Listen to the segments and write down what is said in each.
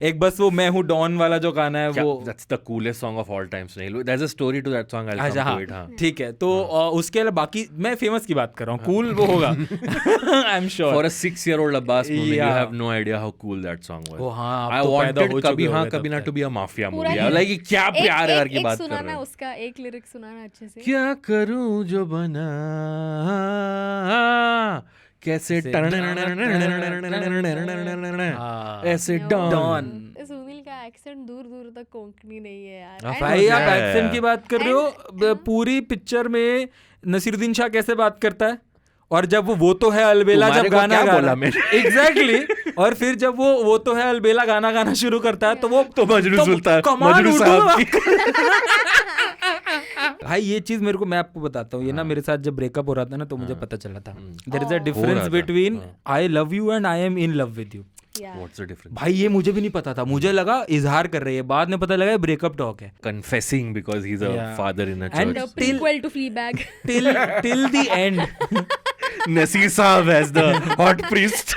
एक बस वो मैं हूँ डॉन वाला जो गाना है वो That's the coolest song of all time, Snehal. There's a story to that song. I'll अच्छा come हाँ to it. हाँ. ठीक है तो उसके अलावा बाकी मैं फेमस की बात कर रहा हूँ कूल वो होगा I M For sure a 6-year-old Abbas moment, you Yeah. have no idea how cool that song was. ओ हाँ I आप तो पैदा wanted हो कभी चुके हाँ होगे कभी तब ना तक। to be a mafia पूरा movie. ही- Like ये क्या प्यार है की एक बात कर सुनाना रहे हो? उसका एक लिरिक सुनाना अच्छे से। क्या करूं जो बना कैसे हाँ। ऐसे Dawn. डॉन सुनील का एक्सेंट दूर दूर तक कोंकणी नहीं है यार। Of And- भाई आप Yeah. एक्सेंट की बात कर रहे हो पूरी पिक्चर में नसीरुद्दीन शाह कैसे बात करता है और जब वो तो है अलबेला तुम्हारे जब को गाना क्या गा बोला रहा मैंने? एग्जैक्टली और फिर जब वो तो है अलबेला गाना गाना शुरू करता है तो वो तो मजनू सुल्तान कमाल मजनू उर्दू साहब में की भाई ये चीज मेरे को मैं आपको बताता हूँ ये ना मेरे साथ जब ब्रेकअप हो रहा था ना तो मुझे पता चला था देयर इज अ हो डिफरेंस रहा था, between I love you and I am in love with you Yeah. What's the difference? भाई ये मुझे भी नहीं पता था मुझे लगा इजहार कर रही है बाद में पता लगा ब्रेकअप टॉक है Confessing because he's a Yeah. father in a And The church. prequel to Fleabag. till the end Nasir Saab as the hot priest.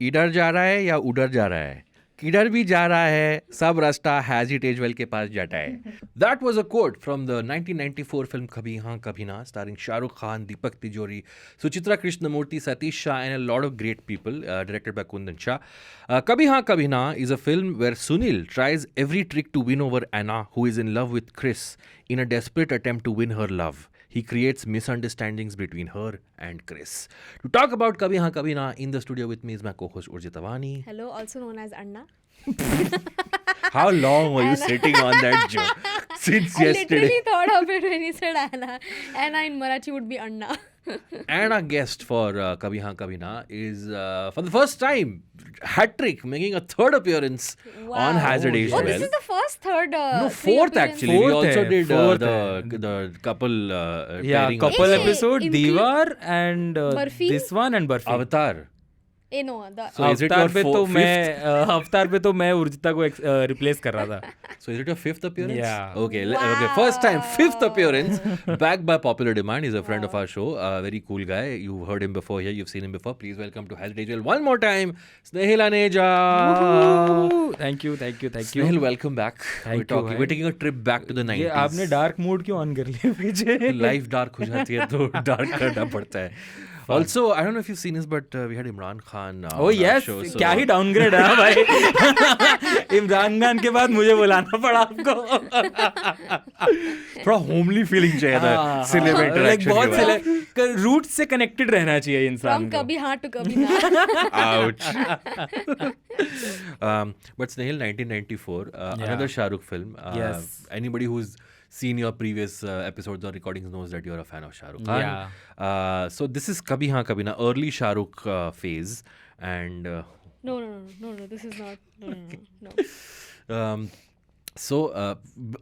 इधर जा रहा है या उधर जा रहा है किधर भी जा रहा है सब रास्ता हैजिट एजवेल के पास जाता है that was a quote from the 1994 film Kabhi Haan Kabhi Naa starring Shahrukh Khan Deepak Tijori Suchitra Krishnamurthy Satish Shah and a lot of great people directed by Kundan Shah Kabhi Haan Kabhi ना is a film where Sunil tries every trick to win over Anna who is in love with Chris in a desperate attempt to win her love. He creates misunderstandings between her and Chris. To talk about Kabhi Haan Kabhi Na, in the studio with me is my co-host Urjit Awani. Hello, also known as Anna. How long were you sitting on that joke? Since I yesterday. literally thought of it when he said Anna. Anna in Marathi would be Anna. And our guest for Kabhi Haan Kabhi Na is, for the first time, hat-trick, making a third appearance Wow. on Hazard Age Oh, well. this is the first third. No, three fourth appearance. actually. We Fourth also hai, did fourth the couple yeah pairing couple Hey, episode include- Diwar and Barfi? this one and Barfi Avatar. No, the So is it अवतार your पे तो fifth? मैं अवतार पे तो मैं उर्जिता को replace कर रहा था So is it your fifth appearance? Yeah. Okay. Okay. First time, fifth appearance, back by popular demand. He's a friend of Wow. our show. Very cool guy. You've heard him before here. You've seen him before. Please welcome to Hazard Age well one more time, Snehil Aneja. Thank you Snehil, welcome back. Thank you, We're भाई। taking a trip back to the 90s. ये आपने dark mode क्यों on कर लिया पीछे life dark हो जाती है तो डार्क करना पड़ता है Also, I don't know if you've seen this, but we had Imran Khan. Oh on our yes show, so- क्या ही डाउनग्रेड है भाई इमरान खान के बाद मुझे बुलाना पड़ा आपको थोड़ा होमली फीलिंग चाहिए था सिनेमा लाइक इंटरेक्शन बहुत रूट से कनेक्टेड रहना चाहिए इंसान from को Kabhi Haan to Kabhi Na. Ouch. But Snehil, 1994, another Shah Rukh film. Yes. Anybody who's seen your previous episodes or recordings knows that you're a fan of Shah Rukh Khan. Yeah. So this is Kabhi Haan Kabhi Na, early Shah Rukh phase, and No, this is not. No. so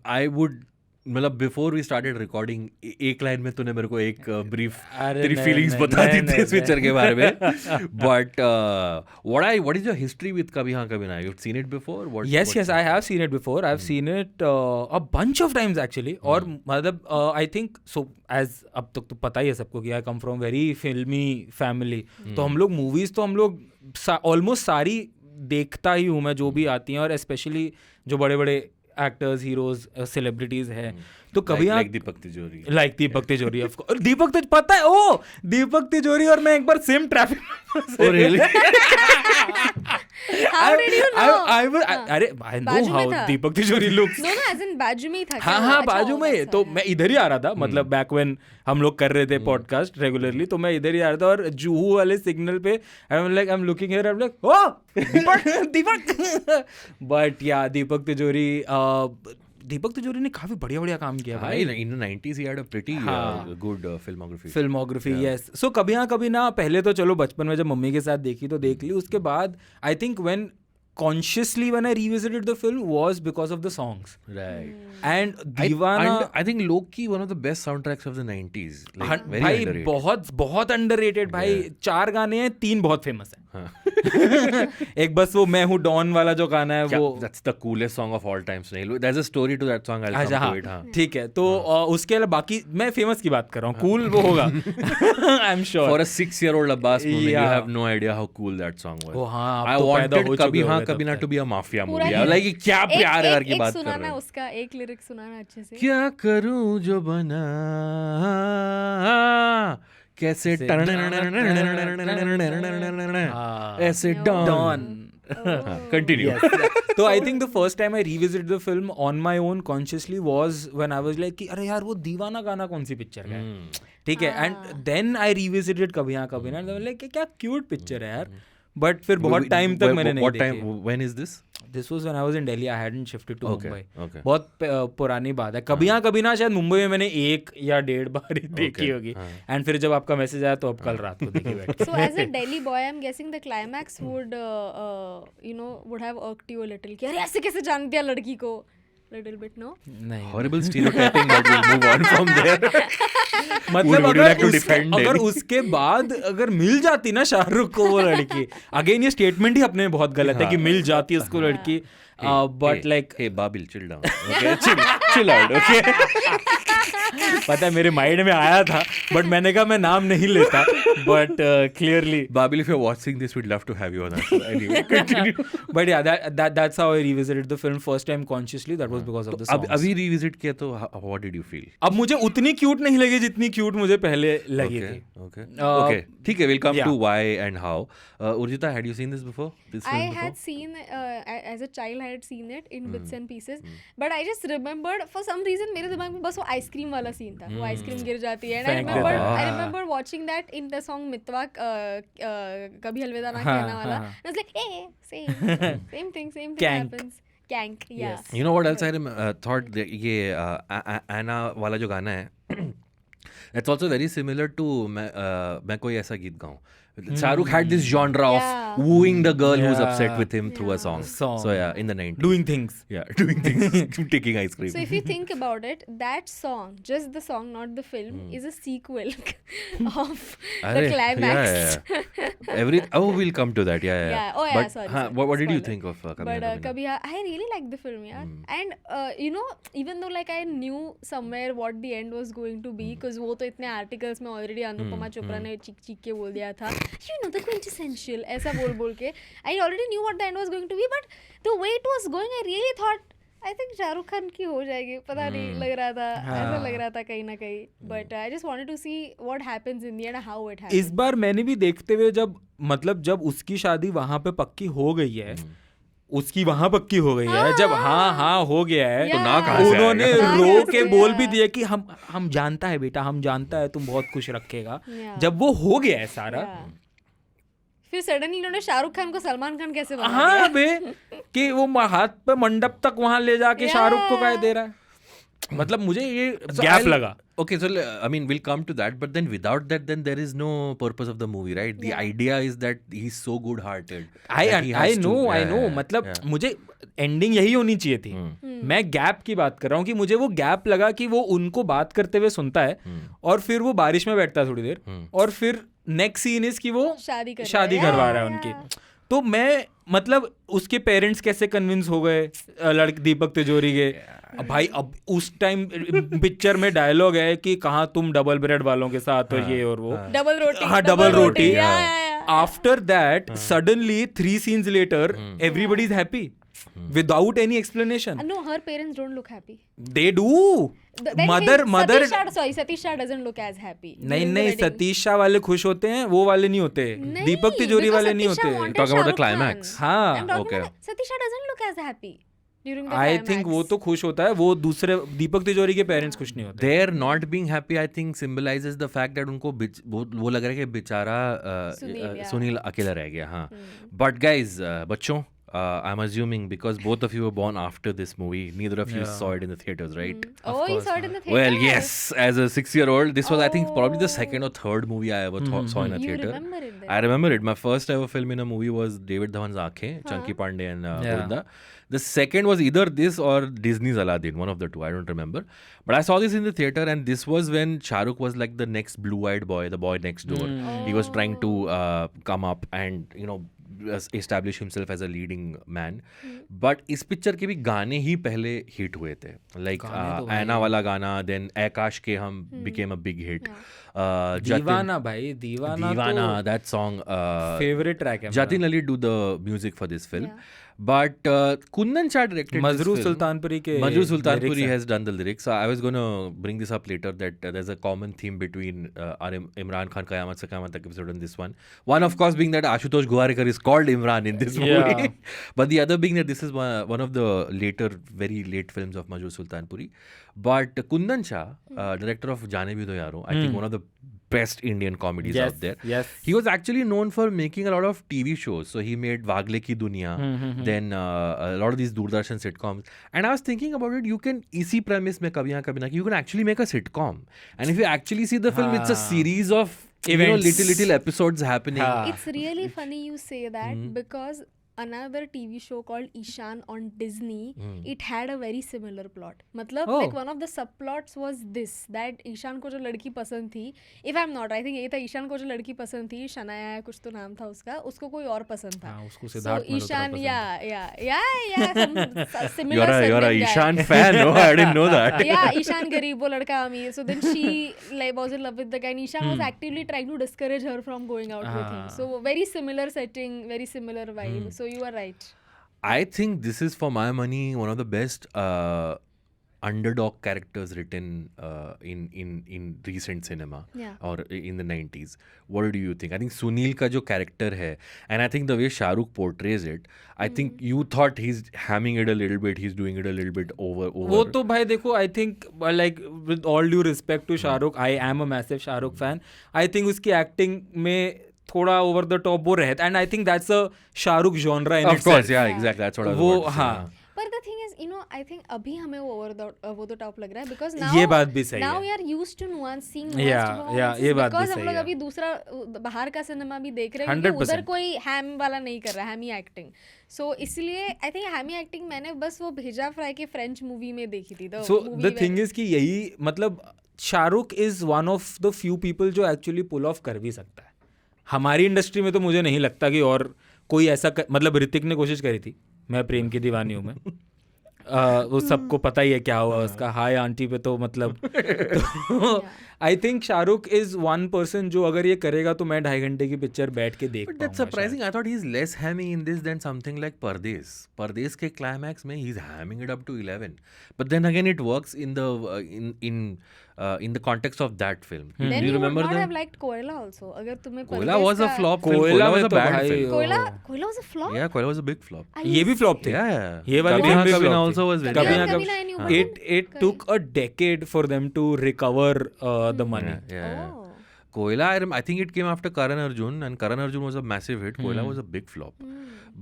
I would. मतलब before we started recording एक line में तूने मेरे को एक brief तेरी feelings बता दी थी इस पिक्चर के बारे में but what is your history with कभी हाँ कभी ना you seen it before yes I have seen it before I've seen it a bunch of times actually और मतलब I think so as अब तक तो पता ही है सबको कि I come from very filmy family तो हम लोग movies तो हम लोग almost सारी देखता ही हूँ मैं जो भी आती हैं और स्पेशली जो बड़े बड़े एक्टर्स हीरोज सेलिब्रिटीज हैं तो कभी लाइक दीपक तिजोरी लाइक दीपक तिजोरी ऑफ कोर्स दीपक तिजोरी पता है ओ दीपक तिजोरी और मैं एक बार same traffic Oh, really? How did you know? अरे आई नो बाजू में हाउ था। दीपक तिजोरी लुक्स No, as in बाजू में ही था क्या हाँ वो? हाँ अच्छा, बाजू में that's तो why. मैं इधर ही आ रहा था मतलब बैक व्हेन हम लोग कर रहे थे पॉडकास्ट रेगुलरली तो मैं इधर ही आ रहा था और जुहू वाले सिग्नल पे I am looking here I am like oh Deepak but या दीपक तिजोरी ने काफी बढ़िया काम किया भाई in the 90s he had a pretty good filmography. Filmography yes so कभी हाँ कभी ना पहले तो चलो बचपन में जब मम्मी के साथ देखी तो देख ली उसके बाद I think when consciously when I revisited the film was because of the songs Right. and Deewana I think low-key one of the best soundtracks of the 90s. Like, very भाई underrated. बहुत underrated भाई 4 गाने हैं 3 बहुत famous हैं एक बस वो मैं हूँ डॉन वाला जो गाना है वो that's the coolest song of all time Snehil, there is a story to that song, I will come to it. हाँ ठीक है, तो उसके अलावा बाकी मैं फेमस की बात कर रहा हूँ, कूल वो होगा I am sure. For a 6-year-old Abbas Momin, you Yeah. Have no idea how cool that song was. ओ हाँ, आप आई तो पैदा वांटेड हो कभी चुके हाँ होगे कभी तब ना तक। टू बी अ माफिया पूरा मूवी, ही- लाइक क्या प्यार यार की एक बात कर सुनाना रहे हो। उसका, एक लिरिक सुनाना अच्छे से। क्या करूं जो बना कैसे ऐसे ऐसे Dawn. डॉन। कंटिन्यू। तो I think the first time I revisit the film on my own consciously was when I was like कि अरे यार वो दीवाना गाना कौन सी पिक्चर का है, ठीक है, एंड देन आई रिविजिटेड कभी हाँ कभी ना, लाइक क्या क्यूट पिक्चर है यार, बट फिर बहुत टाइम तक मैंने नहीं देखी। When is this? This was when I was in Delhi, I hadn't shifted to Okay, Mumbai. okay. बहुत पुरानी बात है, कभी हाँ कभी ना शायद मुंबई में मैंने 1 या 1.5 बार ही देखी होगी, एंड फिर जब आपका मैसेज आया तो अब कल रात को देखी बैठ So as a Delhi boy, I'm guessing the climax would, would have irked you a little. कि अरे ऐसे कैसे जान दिया लड़की को? Little bit, no? नहीं Horrible stereotyping, but we'll move on from there. मतलब Would you like to defend अगर Delhi? उसके बाद अगर मिल जाती ना शाहरुख को वो लड़की, अगेन ये स्टेटमेंट ही अपने में बहुत गलत है कि मिल जाती उसको लड़की, but like hey Babil, chill down, okay? chill out, okay? पता है मेरे माइंड में आया था, बट मैंने कहा मैं नाम नहीं लेता, but clearly Babil, if you're watching this, we'd love to have you on our show. Anyway, continue. But या that's how I revisited the film first time consciously, that was because of the songs. अभी revisit किया तो what did you feel? अब मुझे उतनी cute नहीं लगी जितनी क्यूट मुझे पहले लगी Okay, थी। okay, okay. ठीक है, we'll come yeah. to why and how. Urjita, had you seen this before? This film I before? had seen, as a child, I had seen it in bits and pieces, but I just remembered for some reason मेरे दिमाग में बस वो ice cream वाला scene था, वो ice cream गिर जाती है, and I फेंक remember, देता है। I remember watching that in the song मितवा, कभी अलविदा ना कहना वाला, and I was like, same thing Kank. happens. Kank, yeah. You know what else I thought that ये Anna वाला जो गाना है that's also very similar to मैं कोई ऐसा गीत गाऊं. Shahrukh had this genre Yeah. of wooing the girl who's Yeah. upset with him through a song. Song. So yeah, in the 90s. Doing things. Yeah, doing things, taking ice cream. So if you think about it, that song, just the song, not the film, is a sequel of the Arre, climax. we'll come to that. Yeah. Yeah. Oh, yeah, But, sorry, हाँ, sorry. what did you Spoiler. think of Kabhi But Haan Kabhi Na? Kabhi Haan, I really liked the film, yeah. And you know, even though like I knew somewhere what the end was going to be, because वो तो इतने articles में already Anupama Chopra ने चीख के बोल दिया था, you know, the quintessential ऐसा बोल के, I already knew what the end was going to be, but the way it was going, I really thought, I think Shahrukh Khan की हो जाएगी, पता नहीं लग रहा था, ऐसा लग रहा था कहीं ना कहीं, but I just wanted to see what happens in the end, how it happens. इस बार मैंने भी देखते हुए जब उसकी शादी वहां पे पक्की हो गई है, उसकी वहां पक्की हो गई है, जब हाँ हो गया है, तो ना कहाँ से उन्होंने आएगा? रो ना के कहाँ से बोल भी आएगा? दिया कि हम जानता है बेटा, हम जानता है तुम बहुत खुश रखेगा। Yeah. जब वो हो गया है सारा, Yeah. फिर सडनली इन्होंने शाहरुख खान को सलमान खान कैसे बना हाँ बे, कि वो हाथ पे मंडप तक वहां ले जाके शाहरुख को कह दे रहा है, मतलब मुझे ये गैप लगा। Okay, so I mean, we'll come to that, but then without that, then there is no purpose of the movie, right? The idea is that he's so good-hearted. I know, मतलब मुझे ending यही होनी चाहिए थी। मैं gap की बात कर रहा हूँ कि मुझे वो गैप लगा कि वो उनको बात करते हुए सुनता है और फिर वो बारिश में बैठता है थोड़ी देर, और फिर नेक्स्ट सीन इज कि वो शादी करवा रहा है उनकी। तो मैं मतलब उसके पेरेंट्स कैसे कन्विंस हो गए दीपक तिजोरी के, भाई अब उस टाइम पिक्चर में डायलॉग है कि कहाँ तुम डबल ब्रेड वालों के साथ हो, ये और वो डबल रोटी। After that suddenly 3 scenes later everybody is happy without any explanation. No, her parents don't look happy. They do. Mother Satish Shah doesn't look as happy. नहीं सतीश शाह वाले खुश होते हैं, वो वाले नहीं होते, दीपक तिजोरी वाले नहीं होते। Talk about the climax. हाँ, okay. Satish Shah doesn't look as happy during the I climax. think वो तो खुश होता है, वो दूसरे दीपक तिजोरी के पेरेंट्स खुश नहीं होते। Their not being happy, I think, symbolizes the fact that उनको वो लग रहा है कि बेचारा सुनील अकेला रह गया। हाँ, but guys, बच्चों, I'm assuming because both of you were born after this movie, neither of you Yeah. saw it in the theaters, right? Oh, you course, saw it in the theater? Well, yes. As a 6-year-old, this was I think probably the second or third movie I ever saw in a You theater. remember it then? I remember it. My first ever film in a movie was David Dhawan's Aankhein, Chunky Pandey and Yeah. Govinda. The second was either this or Disney's Aladdin, one of the two. I don't remember. But I saw this in the theater, and this was when Shah Rukh was like the next blue-eyed boy, the boy next door. He was trying to come up and establish himself as a leading man. But इस picture के भी गाने ही पहले hit हुए थे. Like ऐना वाला गाना, then Akash के हम became a big hit. दीवाना भाई, दीवाना that song. फेवरेट ट्रैक है Jatin Ali do the music for this film. But Kundan Shah directed Majrooh this film. Sultanpuri के Majru Sultanpuri lyrics हैं. has done the lyrics. So I was going to bring this up later that there's a common theme between our Imran Khan Qayamat Se Qayamat Tak episode and this one. One, of course, being that Ashutosh Gowarikar is called Imran in this movie. Yeah. But the other being that this is one of the very late films of Majru Sultanpuri. But Kundan Shah, director of Jaane Bhi Do Yaro, I think one of the best Indian comedies Yes, out there. yes. He was actually known for making a lot of TV shows. So he made Wagle Ki Duniya, then a lot of these Doordarshan sitcoms. And I was thinking about it, you can, isi premise mein Kabhi Haan Kabhi Na, you can actually make a sitcom. And if you actually see the film, it's a series of Events. little episodes happening. It's really funny you say that because another TV show called Ishan on Disney, it had a very similar plot. मतलब Oh. like one of the subplots was this, that Ishan को जो लड़की पसंद थी, if I'm not, I think यही था, ईशान को जो लड़की पसंद थी, शनाया है कुछ तो नाम था उसका, उसको कोई और पसंद था. हाँ, उसको So सिद्धार्थ मल्होत्रा ईशान, पसंद yeah, some similar You're a segment guy. Ishan fan, no? I didn't know that. Yeah, Ishan गरीब, वो लड़का अमीर. So then she like was in love with the guy, and Ishan was actively trying to discourage her from going out with him. So very similar setting, very similar vibe. So you are right. I think this is, for my money, one of the best underdog characters written in recent cinema Yeah. or in the 90s. What do you think? I think Sunil का जो character है, and I think the way Shah Rukh portrays it, I think you thought he's hamming it a little bit, he's doing it a little bit over. वो तो भाई देखो, I think like with all due respect to Shahrukh, I am a massive Shahrukh fan. I think उसकी acting में थोड़ा over the top वो रहता, and I think that's a Shahrukh genre in Of itself. course, yeah, exactly. That's what I was वो about to say, हाँ. हाँ. But the thing is, I think अभी हमें वो over the top लग रहा है because now ये बात भी सही now है. we are used to seeing Yeah, nuanced ये बात भी because हम सही लोग है. अभी दूसरा बाहर का सिनेमा भी देख रहे हैं क्योंकि 100%. उधर कोई हैम वाला नहीं कर रहा है, हैमी एक्टिंग. So इसलिए I think हैमी एक्टिंग मैंने बस वो भेजा फ्राई के फ्रेंच मूवी में देखी थी. So the thing is कि यही मतलब Shahrukh is one of the few people जो actually pull off कर भी सकता है. हमारी इंडस्ट्री में तो मुझे नहीं लगता कि और कोई ऐसा मतलब ऋतिक ने कोशिश करी थी, मैं प्रेम की दीवानी हूँ मैं. वो सबको पता ही है क्या हुआ उसका, हाय आंटी पे तो मतलब I think Shahrukh is one person जो अगर ये करेगा तो मैं 2.5 घंटे की पिक्चर बैठ के देख But that's surprising. I thought he's less hammy in this than something like Pardes. Pardes के climax में he's hamming it up to 11. But then again, it works in the in the context of that film. Then Do you you would remember not the? have liked Koila also. अगर तुम्हें Koila Pradesh was a का- flop film. कोयला Koila was में a तो bad भाई film. Koila was a flop. Yeah, Koila was a big flop. Are ये you भी flop थे. Yeah. ये वाली Kabhi film Haan भी Kabhi flop Na थी. also was very कभी Kabhi ना Haan कभी Kabhi Na I knew it took a decade for them to recover the money. Yeah. Oh. Koila, I think it came after Karan Arjun, and Karan Arjun was a massive hit. Koila was a big flop.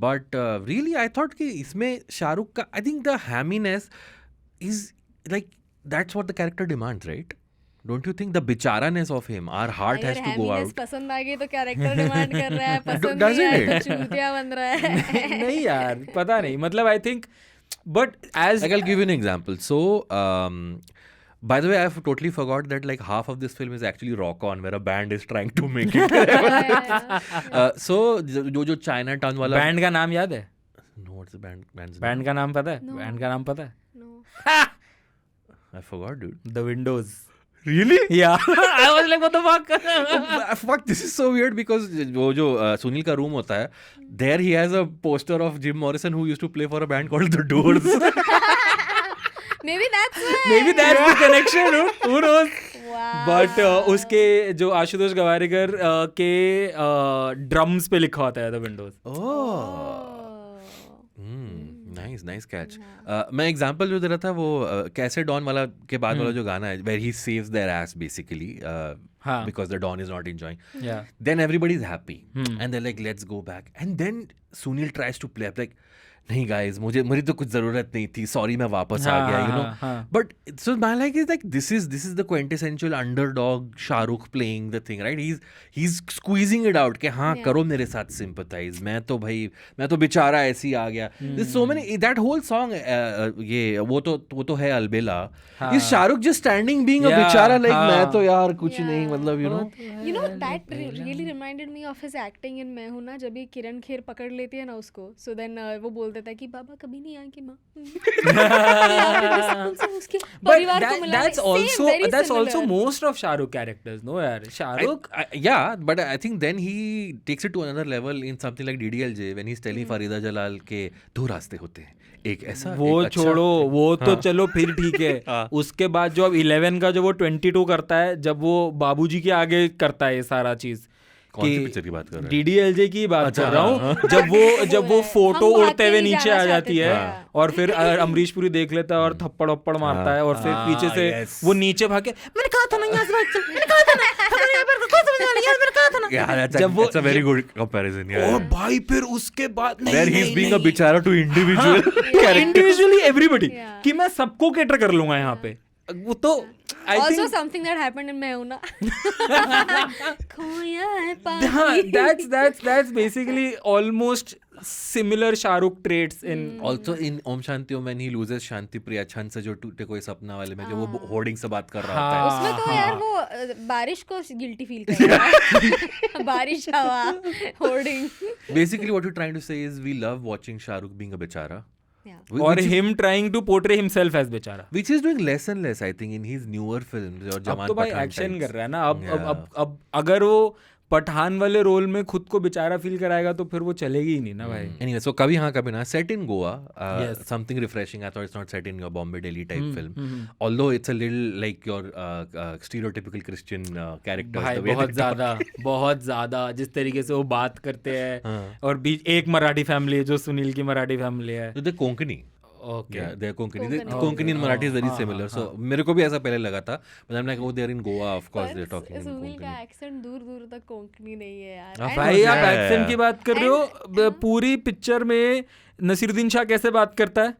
But really, I thought कि इसमें शाहरुख का, I think the hamminess is like, that's what the character demands, right? Don't you think? The bicharaness of him, our heart has to go हैमीनेस out. पसंद आ गई तो character demand कर रहा है, पसंद Doesn't नहीं आया it? तो चूतिया बन रहा है. नहीं यार, पता नहीं, मतलब I think but as Like, I'll give you an example. So, by the way, I totally forgot that like half of this film is actually rock on, where a band is trying to make it. So, जो Chinatown वाला. Band का नाम याद है? No, what's the band's name? Band का नाम पता है? बैंड का नाम पता है? No. I forgot, dude. The Windows. Really? Yeah. I was like, what the fuck? Fuck, this is so weird because वो जो सुनील का रूम होता है, there he has a poster of Jim Morrison who used to play for a band called The Doors. Maybe that's why. Maybe that's the connection. Who knows? Wow. But उसके जो आशुतोष गवारीकर के drums पे लिखा होता है the Windows. Oh. Nice catch. मैं example जो दे रहा था वो कैसे डॉन वाला के बाद वाला जो गाना है, where he saves their ass basically because the Don is not enjoying. Yeah. Then everybody is happy and they're like, let's go back. And then Sunil tries to play up like, नहीं guys, मुझे तो कुछ जरूरत नहीं थी, sorry मैं वापस आ गया, you know. But so my like is like this is the quintessential underdog Shahrukh playing the thing, right? He's squeezing it out कि हाँ करो मेरे साथ sympathize, मैं तो बेचारा ऐसे ही आ गया. There's so many, that whole song ये वो तो है अलबेला. Is Shahrukh just standing being a बेचारा like मैं तो यार कुछ नहीं, मतलब you know that really reminded me of his acting in मैं हूँ ना, जब ये किरण खेर पकड़ लेती है ना उसको, so then वो बोल देता है कि बाबा कभी नहीं आएंगे माँ. But that's also most of Shahrukh characters, no yaar. Shahrukh, yeah, but I think then he takes it to another level in something like DDLJ when he's telling Farida Jalal के दो रास्ते होते हैं, एक ऐसा वो एक छोड़ो, वो तो चलो फिर ठीक है. उसके बाद जो अब 11 का जो वो 22 करता है, जब वो बाबूजी के आगे करता है ये सारा चीज. कौन सी पिक्चर की बात कर रहे हैं? DDLJ की बात कर रहा हूँ. जब वो फोटो उड़ते हुए नीचे आ जाती है और फिर अमरीश पुरी देख लेता है और थप्पड़ वप्पड़ मारता है और फिर पीछे से वो नीचे भागे, मैंने कहा था ना यहाँ से भाग चल, मैंने कहा था ना, हमारे यहाँ पर कोई समझ नहीं, मैंने कहा था ना. जब वो, that's a very good comparison. ओ भाई फिर उसके बाद where he's being a बेचारा to individual character, individually everybody, कि मैं सबको कैटर कर लूंगा यहाँ पे. वो तो also something that happened in मैं हूँ ना. खोया है पानी. That's basically almost similar Shahrukh traits in also in Om Shanti Om when he loses Shanti Priya Chand से जो टूटे कोई सपना वाले में जो वो होर्डिंग से बात कर रहा होता है. उसमें तो यार वो बारिश को गिल्टी फील कर रहा है. बारिश हवा hoarding. Basically what you're trying to say is we love watching Shahrukh being a बेचारा. or him trying to portray himself as बेचारा, which is doing less and less I think in his newer films. और अब तो भाई action कर रहा है ना. अब अगर वो पठान वाले रोल में खुद को बेचारा फील कराएगा तो फिर वो चलेगी ही नहीं ना भाई. Anyway, so कभी हाँ कभी ना, set in Goa, something refreshing. I thought it's not set in your Bombay Delhi type film, although it's a little like your stereotypical Christian characters. भाई बहुत ज़्यादा जिस तरीके से वो बात करते हैं और बीच एक मराठी फैमिली है जो सुनील की मराठी फैमिली है. तो Konkani. Okay. Yeah, they're Konkani. Konkani and Marathi is very similar. So मेरे को भी ऐसा पहले लगा था. But I'm like, oh, they're in Goa. Of course, they're talking in Sunil का Konkani. एक्सेंट दूर तक कोंकणी नहीं है यार. भाई आप एक्सेंट की बात कर रहे हो, पूरी पिक्चर में नसीरुद्दीन शाह कैसे बात करता है,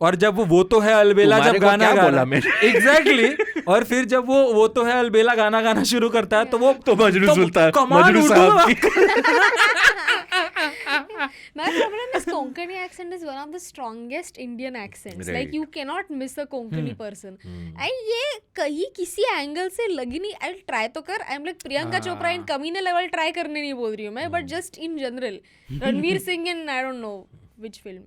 और जब वो तो है अलबेला जब गाना गाना एग्जैक्टली और फिर जब वो तो है अलबेला गाना शुरू करता है तो वो तो मजनू सुल्तान मजनू साहब My problem is Konkani accent is one of the strongest Indian accents. Right. Like you cannot miss a Konkani person. And ये कहीं किसी एंगल से लगी नहीं. I'll try तो कर. I'm like प्रियंका चोपड़ा इन कमीने लेवल ट्राई करने नहीं बोल रही हूँ मैं, but just in general. Ranveer Singh in I don't know which film.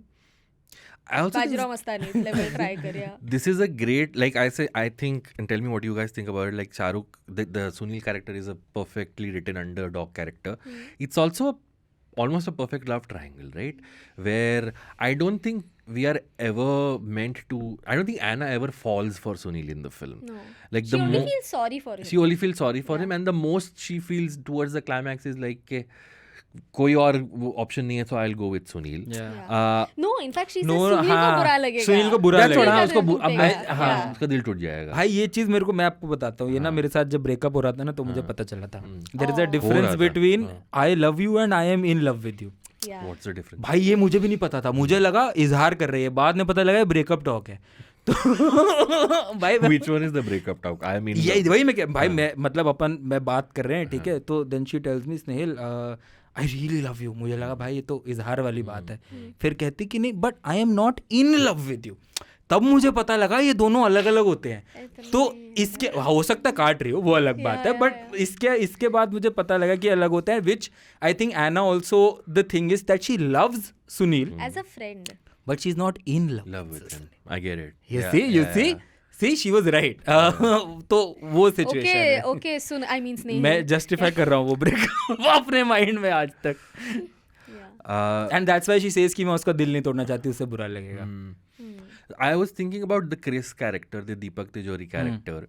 Bajirao Mastani level try कर या. This is a great, like I think, and tell me what you guys think about it. Like Shahrukh, the Sunil character is a perfectly written underdog character. It's also almost a perfect love triangle, right? Where I don't think we are ever meant to. I don't think Anna ever falls for Sunil in the film. No. Like she only feels sorry for him. She only feels sorry for him, and the most she feels towards the climax is like, कोई और option नहीं है, so I'll go with Sunil. No, in fact she says Sunil को बुरा लगेगा. सुनील को बुरा लगेगा. उसका दिल टूट जाएगा. भाई ये चीज मेरे को, मैं आपको बताता हूँ, ये ना मेरे साथ जब ब्रेकअप हो रहा था ना तो मुझे पता चला था. There is a difference between I love you and I am in love with you. What's the difference? भाई ये मुझे भी नहीं पता था. मुझे लगा इजहार कर रही है, बाद में पता लगा ब्रेकअप टॉक है. तो भाई Which one is the breakup talk? I mean ये वही मैं मतलब मैं बात कर रहे हैं, ठीक है. तो then she tells me, Snehil I really love you. मुझे लगा भाई ये तो इजहार वाली बात है. फिर कहती कि नहीं, but I am not in love with you. तब मुझे पता लगा ये दोनों अलग अलग होते हैं. तो इसके हो सकता है काट रही हो, वो अलग बात है, बट इसके बाद मुझे पता लगा कि अलग होता है. Which I think Anna also, the thing is that she loves Sunil as a friend, but she's not in love with him. I get it. You see she was right. तो वो सिचुएशन है. Okay, soon, I mean स्नेहिल, मैं justify कर रहा हूँ वो breakup अपने mind में आज तक. And that's why she says कि मैं उसका दिल नहीं तोड़ना चाहती, उससे बुरा लगेगा. I was thinking about the Chris character, the Deepak Tijori character.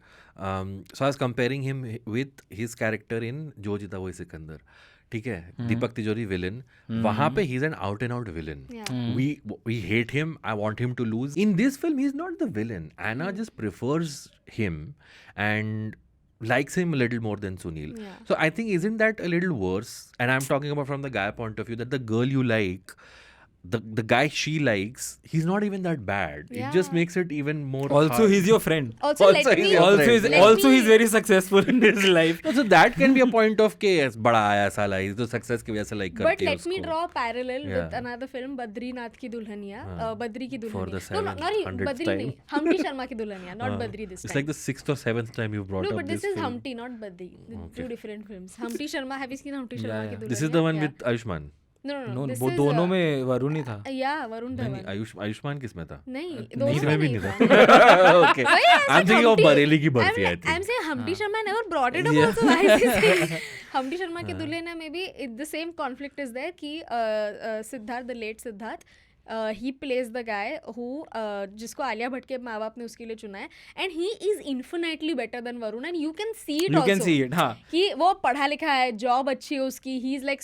So I was comparing him with his character in Jo Jeeta Wohi Sikandar. ठीक है, दीपक तिजोरी विलन, वहां पे he is an out and out villain. We hate him. I want him to lose. In this film, he's not the villain. Anna just prefers him and likes him a little more than Sunil. Yeah. So I think, isn't that a little worse? And I'm talking about from the guy point of view, that the girl you like, the guy she likes, he's not even that bad. Yeah. It just makes it even more Also, hard. he's your friend. Also, let he's me- your Also, friend. he's Let also me- he's very successful in his life. No, so that can be a point of कि yes, बड़ा आया साला, he's तो success की वजह से like But करके let me उसको. draw a parallel with Yeah. another film, Badrinath की दुल्हनिया, बद्री की For the Dulhania. No, not 700th Badri time. नहीं, Humpty Sharma की Dulhania, not Badri this It's time. like the 6th or 7th time you've brought No, up but this is film. Humpty, not Badri. Two different films. Humpty Sharma, have you seen Humpty Sharma Yeah, की yeah. Dulhania? This is the one Yeah. with Ayushmann. No, No, this वो is, दोनों में वरुण ही था. Yeah, Varun नहीं, धवन. आयुष्मान किस में था? नहीं, नहीं, दोनों इसमें में भी नहीं नहीं था. था. Okay. Why I I'm said thinking of Humpty? Bareilly की barfi, I I'm think. saying Humpty Sharma, I never brought it up also. Why is he saying? Humpty Sharma के दुल्हनिया में भी the same conflict is there कि Siddharth, the late Siddharth, he plays the guy who जिसको आलिया भट्ट के माँ बाप ने उसके लिए चुना है, and he is infinitely better than Varun, and you can see it You also. can see it, हाँ. कि वो पढ़ा लिखा है, जॉब अच्छी है उसकी, ही is like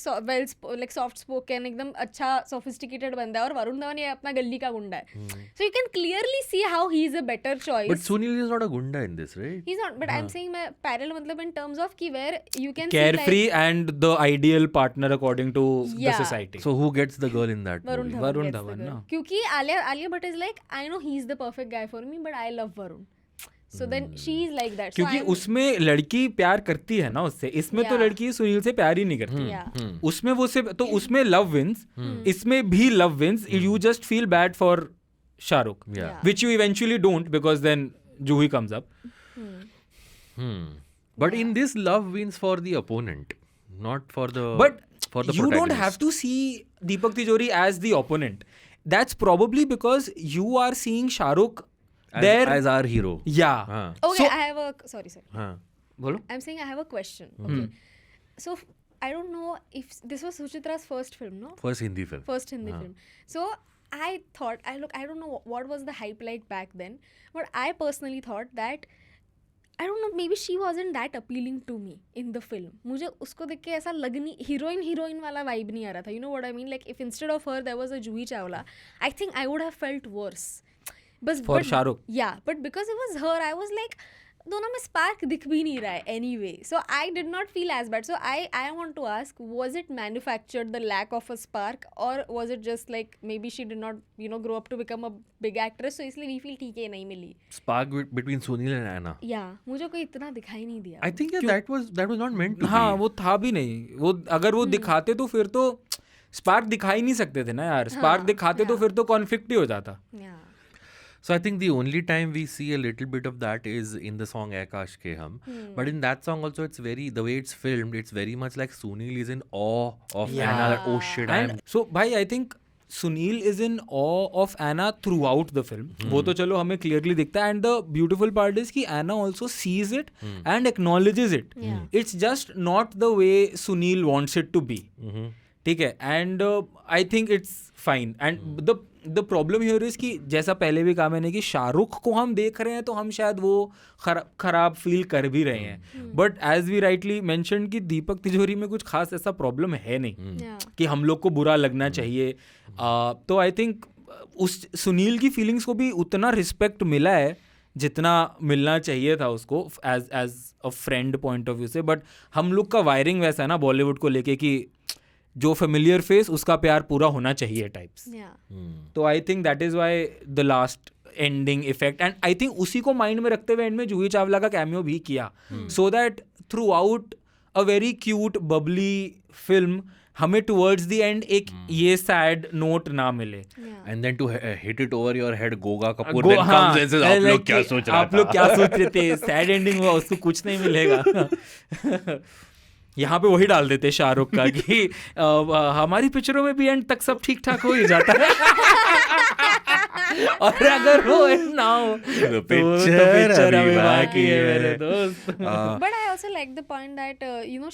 like soft spoken, एकदम अच्छा सोफिस्टिकेटेड बंदा है, और वरुण धवन ये अपना गली का गुंडा है. So you can clearly see how he is a better But choice. Sunil is not a gunda in this, right? He's not, but I'm saying मैं parallel मतलब in terms of कि where you can see Carefree like and the ideal partner according to the Yeah. society. So who gets the girl in that Varun movie? Dhawan Varun gets the Dhawan, girl. ना? क्योंकि Alia Bhatt is like, I know he's the perfect guy for me, but I love Varun. So then she is like that. So क्योंकि I'm- उसमें लड़की प्यार करती है ना उससे, इसमें तो Yeah. लड़की सुनील से प्यार ही नहीं करती. Yeah. उसमें वो सिर्फ तो उसमें लव विंस, इसमें भी love wins. You just feel bad for Shahrukh, Yeah. which you eventually don't, because then Juhi comes up. But in this, love wins for the opponent, not for the. But for the you don't protagonist. have to see Deepak Tijori as the opponent. That's probably because you are seeing Shahrukh there. as our hero. Yeah. हाँ. Okay, So- I have a sorry. हाँ. बोलो. I'm saying I have a question. Okay. So I don't know if this was Suchitra's first film, no? First Hindi film. First Hindi film. So I thought, I don't know what was the hype like back then, but I personally thought that, I don't know, maybe she wasn't that appealing to me in the film. मुझे उसको देख के ऐसा लगनी heroine वाला vibe नहीं आ रहा था. You know what I mean? Like if instead of her there was a Juhi Chawla, I think I would have felt worse. For Shahrukh. Yeah, but because it was her, I was like, दोनों में spark दिख भी नहीं रहा है anyway. So I did not feel as bad. So I want to ask, was it manufactured, the lack of a spark, or was it just like maybe she did not, grow up to become a big actress, so इसलिए we feel ठीक है नहीं मिली. Spark between Sunil and Anna. Yeah, मुझे कोई इतना दिखाई नहीं दिया. I think that was not meant to हाँ, be. वो था भी नहीं. वो अगर वो दिखाते तो फिर तो स्पार्क दिखा ही नहीं सकते थे ना यार. स्पार्क दिखाते तो फिर तो कॉन्फ्लिक्ट ही हो जाता. Yeah. So I think the only time we see a little bit of that is in the song Aakash Ke Hum. But in that song also, it's very, the way it's filmed, it's very much like Sunil is in awe of Anna. That, oh shit, And so भाई I think Sunil is in awe of Anna throughout the film. वो तो चलो हमें clearly दिखता है. And the beautiful part is कि Anna also sees it and acknowledges it. Yeah. It's just not the way Sunil wants it to be. ठीक है. And I think it's fine. And the problem here is कि जैसा पहले भी कहा मैंने कि शाहरुख को हम देख रहे हैं तो हम शायद वो खराब फील कर भी रहे हैं. But as we rightly mention कि दीपक तिजोरी में कुछ खास ऐसा प्रॉब्लम है नहीं Yeah. कि हम लोग को बुरा लगना चाहिए. तो आई थिंक उस सुनील की फीलिंग्स को भी उतना रिस्पेक्ट मिला है जितना मिलना चाहिए था उसको as a friend point of view से. बट हम लोग का वायरिंग वैसा है ना बॉलीवुड को लेके कि जो फेमिलियर फेस उसका प्यार पूरा होना चाहिए टाइप्स. Yeah. तो I think that is why the last ending effect. And I think उसी को माइंड में रखते हुए एंड में जूही चावला का कैमियो भी किया, so that through out a very cute Babli film हमें टुवर्ड्स द एंड एक ये सैड नोट ना मिले. Yeah. And then to hit it over your head, Goga Kapoor then comes and says, आप लोग क्या सोच रहा था? आप लोग क्या सोच रहे थे, सैड एंडिंग हुआ, उसको कुछ नहीं मिलेगा. यहाँ पे वही डाल देते शाहरुख का कि हमारी पिक्चरों में भी एंड तक सब ठीक ठाक हो ही जाता है. और अगर वो ना हो तो पिक्चर अभी बाकी है मेरे दोस्त. But I also like the point that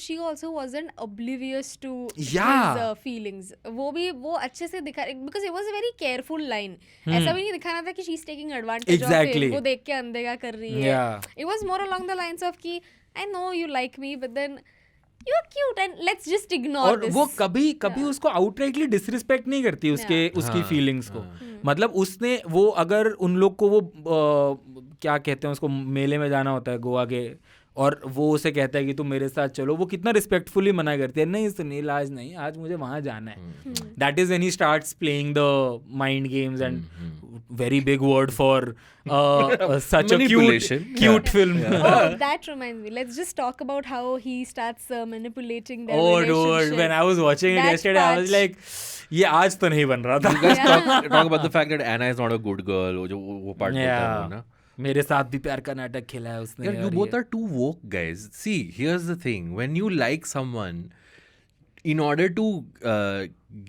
she also wasn't oblivious to Yeah. his feelings. वो अच्छे से दिखा, because it was a very careful line. ऐसा भी नहीं दिखाना था कि she's taking advantage Exactly. of it. वो देख के अनदेखा कर रही है. Yeah. It was more along the lines of कि I know you like me, but then you are cute and let's just ignore और दिस. वो कभी कभी उसको आउटराइटली डिसरिस्पेक्ट नहीं करती उसकी हाँ, फीलिंग्स को. मतलब उसने वो अगर उन लोग को वो क्या कहते हैं उसको मेले में जाना होता है गोवा के, और वो उसे कहता है कि तुम मेरे साथ चलो, वो कितना रिस्पेक्टफुली मना करती है, नहीं सुनील आज नहीं, आज मुझे वहाँ जाना है. That is when he starts playing the mind games and very big word for such a Manipulation. cute film. Oh, that reminds me. Let's just talk about how he starts manipulating their Oh relationship. dude, when I was watching it That yesterday, I was part. like, ये आज तो नहीं बन रहा था. You guys talk about the fact that Anna is not a good girl. वो part होता है वो ना. मेरे साथ भी प्यार का नाटक खेला है उसने. Yeah, you both are too woke guys. See, here's the thing. When you like someone, in order to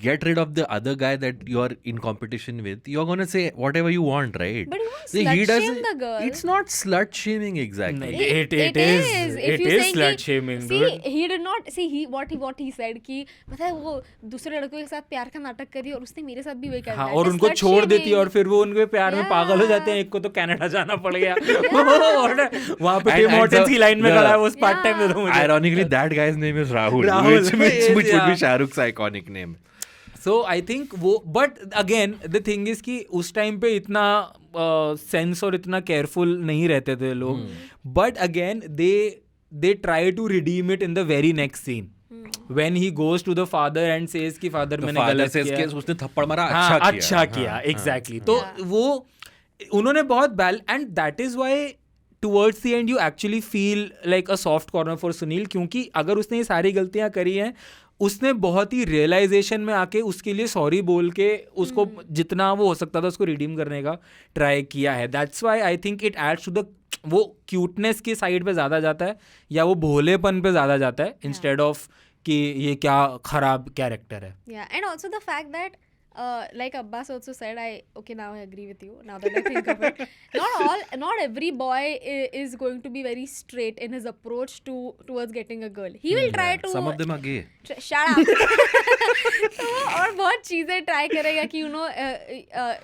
get rid of the other guy that you're in competition with, you're gonna say whatever you want, right? But he won't See, he slut-shame doesn't- the girl. It's not slut shaming exactly. It It is. If It you is say slut कि- shaming, See, dude. he did not. See, what he said कि पता है वो दूसरे लड़कों के साथ प्यार का नाटक करी और उसने मेरे साथ भी वही कर हाँ, दिया. और It is उनको slut छोड़ देती है shaming. और फिर वो उनके प्यार में पागल हो जाते हैं. एक को तो कनाडा जाना पड़ गया. और वहाँ पे टिम And हॉर्टन्स ही लाइन में the- खड़ा है, वो पार्ट टाइम दे दो मुझे. Ironically, that guy's name is Rahul, Rahul, which would be yeah. Shah Rukh's iconic name. So I think वो, but again the thing is कि उस टाइम पे इतना सेंस और इतना केयरफुल नहीं रहते थे लोग. But again they try to redeem it in the very next scene when he goes to the father and says कि father The मैंने father गलत says किया. कि उसने थप्पड़ मारा, हाँ, अच्छा अच्छा किया, एग्जैक्टली. तो वो उन्होंने बहुत and that is why towards the end you actually feel like a soft corner for Sunil, क्योंकि अगर उसने ये सारी गलतियां करी हैं, उसने बहुत ही रियलाइजेशन में आके उसके लिए सॉरी बोल के उसको जितना वो हो सकता था उसको रिडीम करने का ट्राई किया है. That's why I think it adds to the, वो क्यूटनेस की साइड पे ज़्यादा जाता है या वो भोलेपन पे ज़्यादा जाता है इंस्टेड ऑफ कि ये क्या खराब कैरेक्टर है. Yeah, and also the fact that like Abbas also said, now I agree with you now that I think of it. Not every boy is going to be very straight in his approach towards getting a girl. He will try to. Some of them are gay. Shut up. तो और बहुत चीजें try करेगा कि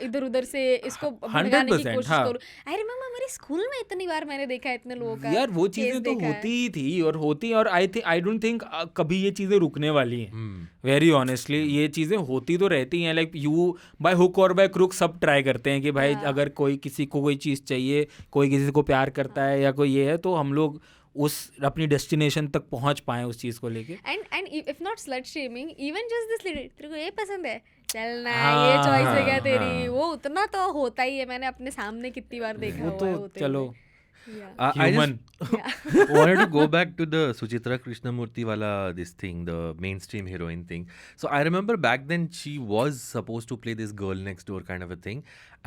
इधर उधर से इसको भड़काने की 100%, कोशिश हाँ. करूं. आई रिमेम्बर मेरे स्कूल में इतनी बार मैंने देखा है इतने लोगों का. यार वो case चीजें तो देखा है. होती ही थी और होती, और आई डोंट थिंक कभी ये चीजें रुकने वाली हैं. वेरी ऑनेस्टली ये चीजें होती तो रहती हैं. लाइक यू बाय हुक और बाय क्रुक सब ट्राई करते हैं कि भाई अगर कोई किसी को कोई चीज चाहिए, कोई किसी को प्यार करता है या कोई ये है, तो हम लोग उस अपनी डेस्टिनेशन तक पहुंच पाए उस चीज को लेके. and if not slut shaming, even just this little, तेरे को ये पसंद है, चल ना, ये चॉइस है क्या तेरी, वो उतना तो होता ही है. मैंने अपने सामने कितनी बार देखा वो हुआ है तो होते चलो हुए. Yeah. I Human. just wanted to go back to the Suchitra Krishnamurti wala this thing, the mainstream heroine thing. So I remember back then she was supposed to play this girl next door kind of a thing,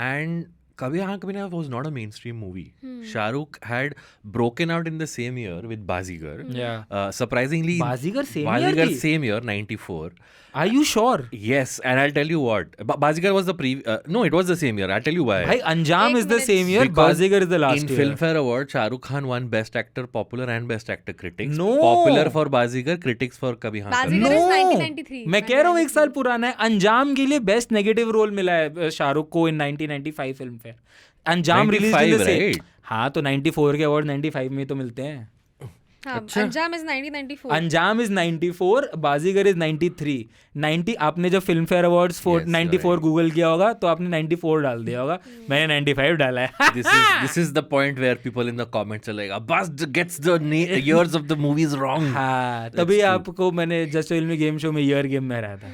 and Kabhi Haan Kabhi Na was not a mainstream movie. Shah Rukh had broken out in the same year with Bazigar. Yeah. Surprisingly, Bazigar same year Bazigar थी? same year, 94. Are you sure? Yes, and I'll tell you what. Bazigar was the no, it was the same year. I'll tell you why. भाई अंजाम एक is the minute. same year, Because Bazigar is the last in year. Filmfare Award, Shah Rukh Khan won Best Actor Popular and Best Actor Critics. No. Popular for Bazigar, critics for Kabhi Haan Kabhi Bazigar Na. is No! 1993. मैं कह रहा हूँ एक साल पुराना है. अंजाम के लिए बेस्ट नेगेटिव रोल मिला है शाहरुख को इन 1995 फिल्म फेयर. अंजाम रिलीज 95, right? हाँ, तो 94 के अवार्ड 95 में तो मिलते हैं. हाँ, अंजाम is 1994. अंजाम इज 94, बाजीगर इज 93. 90 आपने जब film fair awards Yes, 94 right. Google किया होगा तो आपने 94 डाल दिया होगा. मैंने 95 डाला है. This is the point where people in the comments are like, Abbas gets the years of the movies wrong. हाँ, तभी आपको मैंने जस्ट फिल्मी गेम शो में ईयर गेम में रहा था.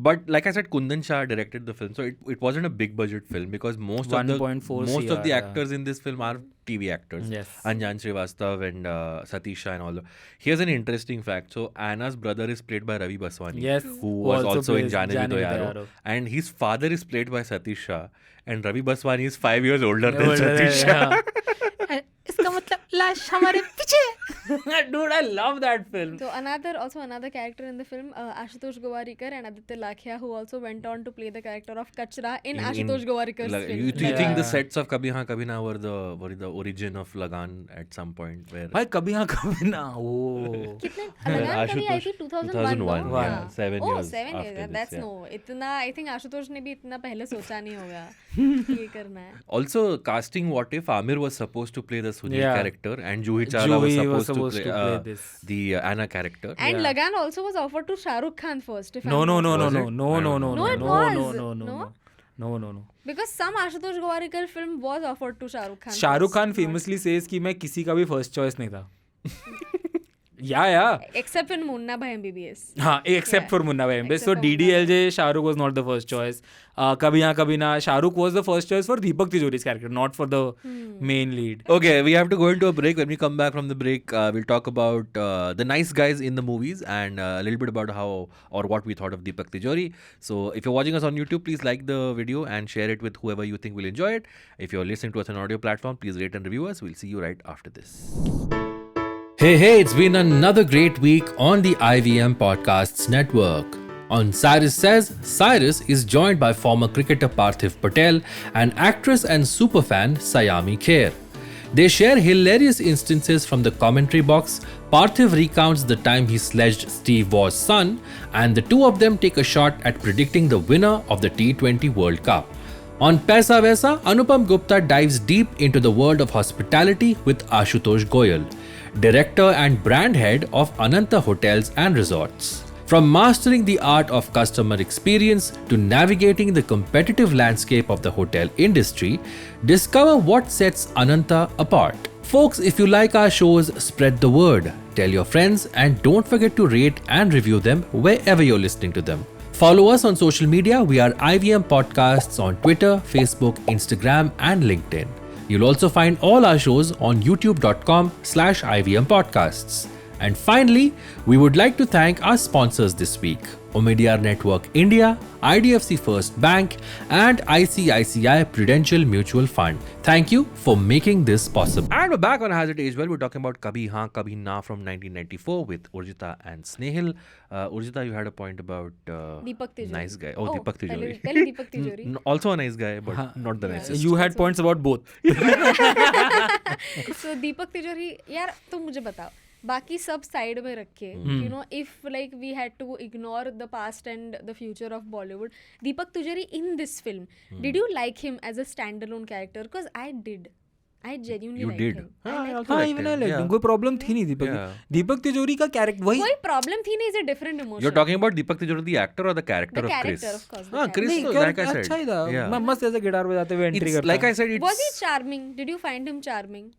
But like I said, Kundan Shah directed the film, so it wasn't a big budget film because most of the 1.4 most of the CR, actors in this film are TV actors. Yes. Anjan Srivastav and Satish Shah and all. Here's an interesting fact. So Anna's brother is played by Ravi Baswani, Yes, who who was also also in plays Jaane Bhi Jaane To Bhi To Yaaro. Yaaro. And his father is played by Satish Shah, and Ravi Baswani is 5 years older than Older Satish than- Shah. इसका मतलब लाश हमारे पीछे. Dude, I love that film. So another character in the film, Ashutosh Gowarikar and Aditya Lakhia, who also went on to play the character of Kachra in Ashutosh Gowarikar's Like, film. you think the Yeah. sets of Kabhi Haan Kabhi Na were the origin of Lagan at some point where भाई कभी हाँ कभी ना. ओ कितने लगान कभी आई थी? 2001 no? yeah, 7 Oh, years 7 after years. this, That's yeah. no. इतना I think Ashutosh ने भी इतना पहले सोचा नहीं होगा ये करना है. Also, casting What If, Amir was supposed to play the Sunil Yeah. character and Juhi Chawla was Juhi was supposed to supposed to play this. the Anna character. And Yeah. Lagan also was offered to Shah Rukh Khan first. If No, I'm no, not no, no, Was no, it? no, no, no, No, it no, was. no, no, no, No? no, no, no. Because some Ashutosh Gowarikar film was offered to Shah Rukh Khan. Shahrukh first, Khan not- famously says कि मैं किसी का भी first choice नहीं था. Yeah. Except in Munna Bhai MBBS. हाँ, except Yeah. for Munna Bhai MBBS. Except So for Munna DDLJ, Shahrukh was not the first choice. Kabhi Haan Kabhi Na, Shahrukh was the first choice for Deepak Tijori's character, not for the main lead. Okay, we have to go into a break. When we come back from the break, we'll talk about the nice guys in the movies and a little bit about how or what we thought of Deepak Tijori. So, if you're watching us on YouTube, please like the video and share it with whoever you think will enjoy it. If you're listening to us on audio platform, please rate and review us. We'll see you right after this. Hey, it's been another great week on the IVM Podcasts Network. On Cyrus Says, Cyrus is joined by former cricketer Parthiv Patel and actress and superfan Sayami Kher. They share hilarious instances from the commentary box. Parthiv recounts the time he sledged Steve Waugh's son, and the two of them take a shot at predicting the winner of the T20 World Cup. On Paisa Vaisa, Anupam Gupta dives deep into the world of hospitality with Ashutosh Goyal, director and brand head of Ananta Hotels and Resorts. From mastering the art of customer experience to navigating the competitive landscape of the hotel industry, discover what sets Ananta apart. Folks, if you like our shows, spread the word. Tell your friends and don't forget to rate and review them wherever you're listening to them. Follow us on social media. We are IVM Podcasts on Twitter, Facebook, Instagram, and LinkedIn. You'll also find all our shows on youtube.com/IVM Podcasts. And finally, we would like to thank our sponsors this week: Omidyar Network India, IDFC First Bank, and ICICI Prudential Mutual Fund. Thank you for making this possible. And we're back on Has It Aged Well. We're talking about Kabhi Haan Kabhi Na from 1994 with Urjita and Snehal. Urjita, you had a point about Deepak Tijori. nice guy. Oh, Deepak Tijori. पहले Deepak Tijori. Also a nice guy, but not the nicest. You had points about both. So Deepak Tijori, यार तुम मुझे बताओ बाकी सब side में रख के you know if like we had to ignore the past and the future of Bollywood Deepak Tijori in this film did you like him as a stand alone character because I did I genuinely You like did. Him I also हाँ, liked even him. I liked Yeah. him. कोई problem थी नहीं दीपक Yeah. दीपक तिजोरी का character वही कोई problem थी नहीं is a different emotion You're talking about Deepak Tijori, the actor, or the character The of Chris? character, of course, the हाँ, Chris, नहीं, तो, like I said. अच्छा ही था. Yeah. मैं मस्त ऐसे गिटार बजाते हुए एंट्री It's, करता. like I said, it's... was he charming did you find him charming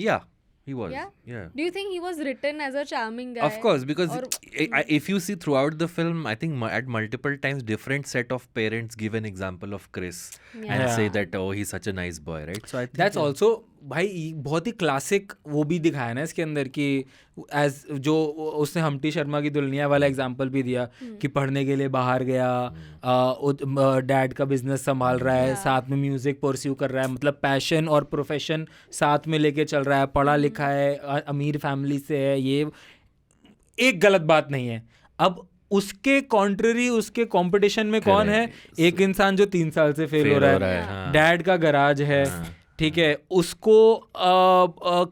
Yeah, he was. yeah Yeah. do you think he was written as a charming guy Of course, because or- if you see throughout the film, I think at multiple times, different set of parents give an example of Chris and Yeah. say that, oh, he's such a nice boy, right? So I think that's also भाई बहुत ही classic वो भी दिखाया ना इसके अंदर कि as जो उसने हमटी शर्मा की दुल्हनिया वाला एग्जांपल भी दिया कि पढ़ने के लिए बाहर गया, डैड का बिजनेस संभाल रहा है, साथ में म्यूजिक परस्यू कर रहा है, मतलब पैशन और प्रोफेशन साथ में लेके चल रहा है, पढ़ा लिखा है, अमीर फैमिली से है, ये एक गलत बात नहीं है. अब उसके कॉन्ट्ररी उसके कंपटीशन में कौन है? एक इंसान जो 3 साल से फेल हो रहा है, हाँ. डैड का गराज है, ठीक है, उसको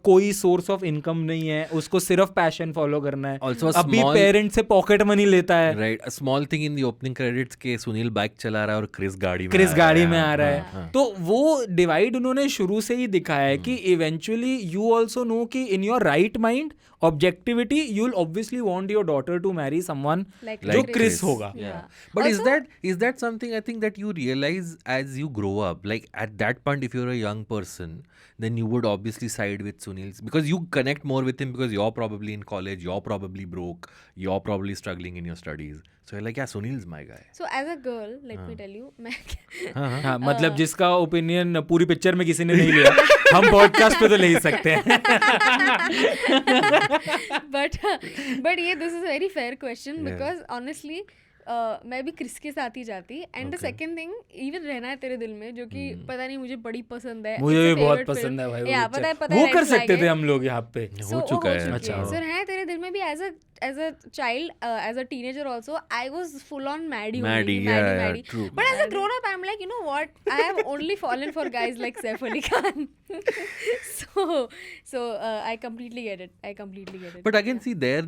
कोई सोर्स ऑफ इनकम नहीं है, उसको सिर्फ पैशन फॉलो करना है. Also a अभी small- पेरेंट से पॉकेट मनी लेता है. Right, a small thing in the opening credits के सुनील बाइक चला रहा है और क्रिस गाड़ी में क्रिस आ गाड़ी रहा में है. आ रहा हाँ, है. तो वो डिवाइड उन्होंने शुरू से ही दिखाया है कि इवेंचुअली यू ऑल्सो नो कि in your right mind objectivity you will obviously want your daughter to marry someone Like जो Chris. क्रिस होगा. Yeah. But Also- is that something I think that you realize as you grow up? Like at that point, if you're a young person, then you would obviously side with Sunil because you connect more with him because you're probably in college, you're probably broke, you're probably struggling in your studies. So you're like, yeah, Sunil's my guy. So as a girl, let me tell you, मैं हाँ, मतलब जिसका opinion पूरी picture में किसी ने नहीं लिया, हम पॉडकास्ट पे तो ले ही सकते हैं. but ये this is a very fair question because honestly मैं भी क्रिस के साथ ही जाती and the second thing even रहना है तेरे दिल में जो कि पता नहीं मुझे बड़ी पसंद है मुझे भी बहुत पसंद है भाई वो पता picture. है वो कर सकते थे हम लोग यहाँ पे. हो चुका है. अच्छा. सो रहना है तेरे दिल में भी as a child as a teenager also I was full on Maddie yeah, true. but as a grown up I'm like you know what I have only fallen for guys like Saif Ali Khan so I completely get it But again, see there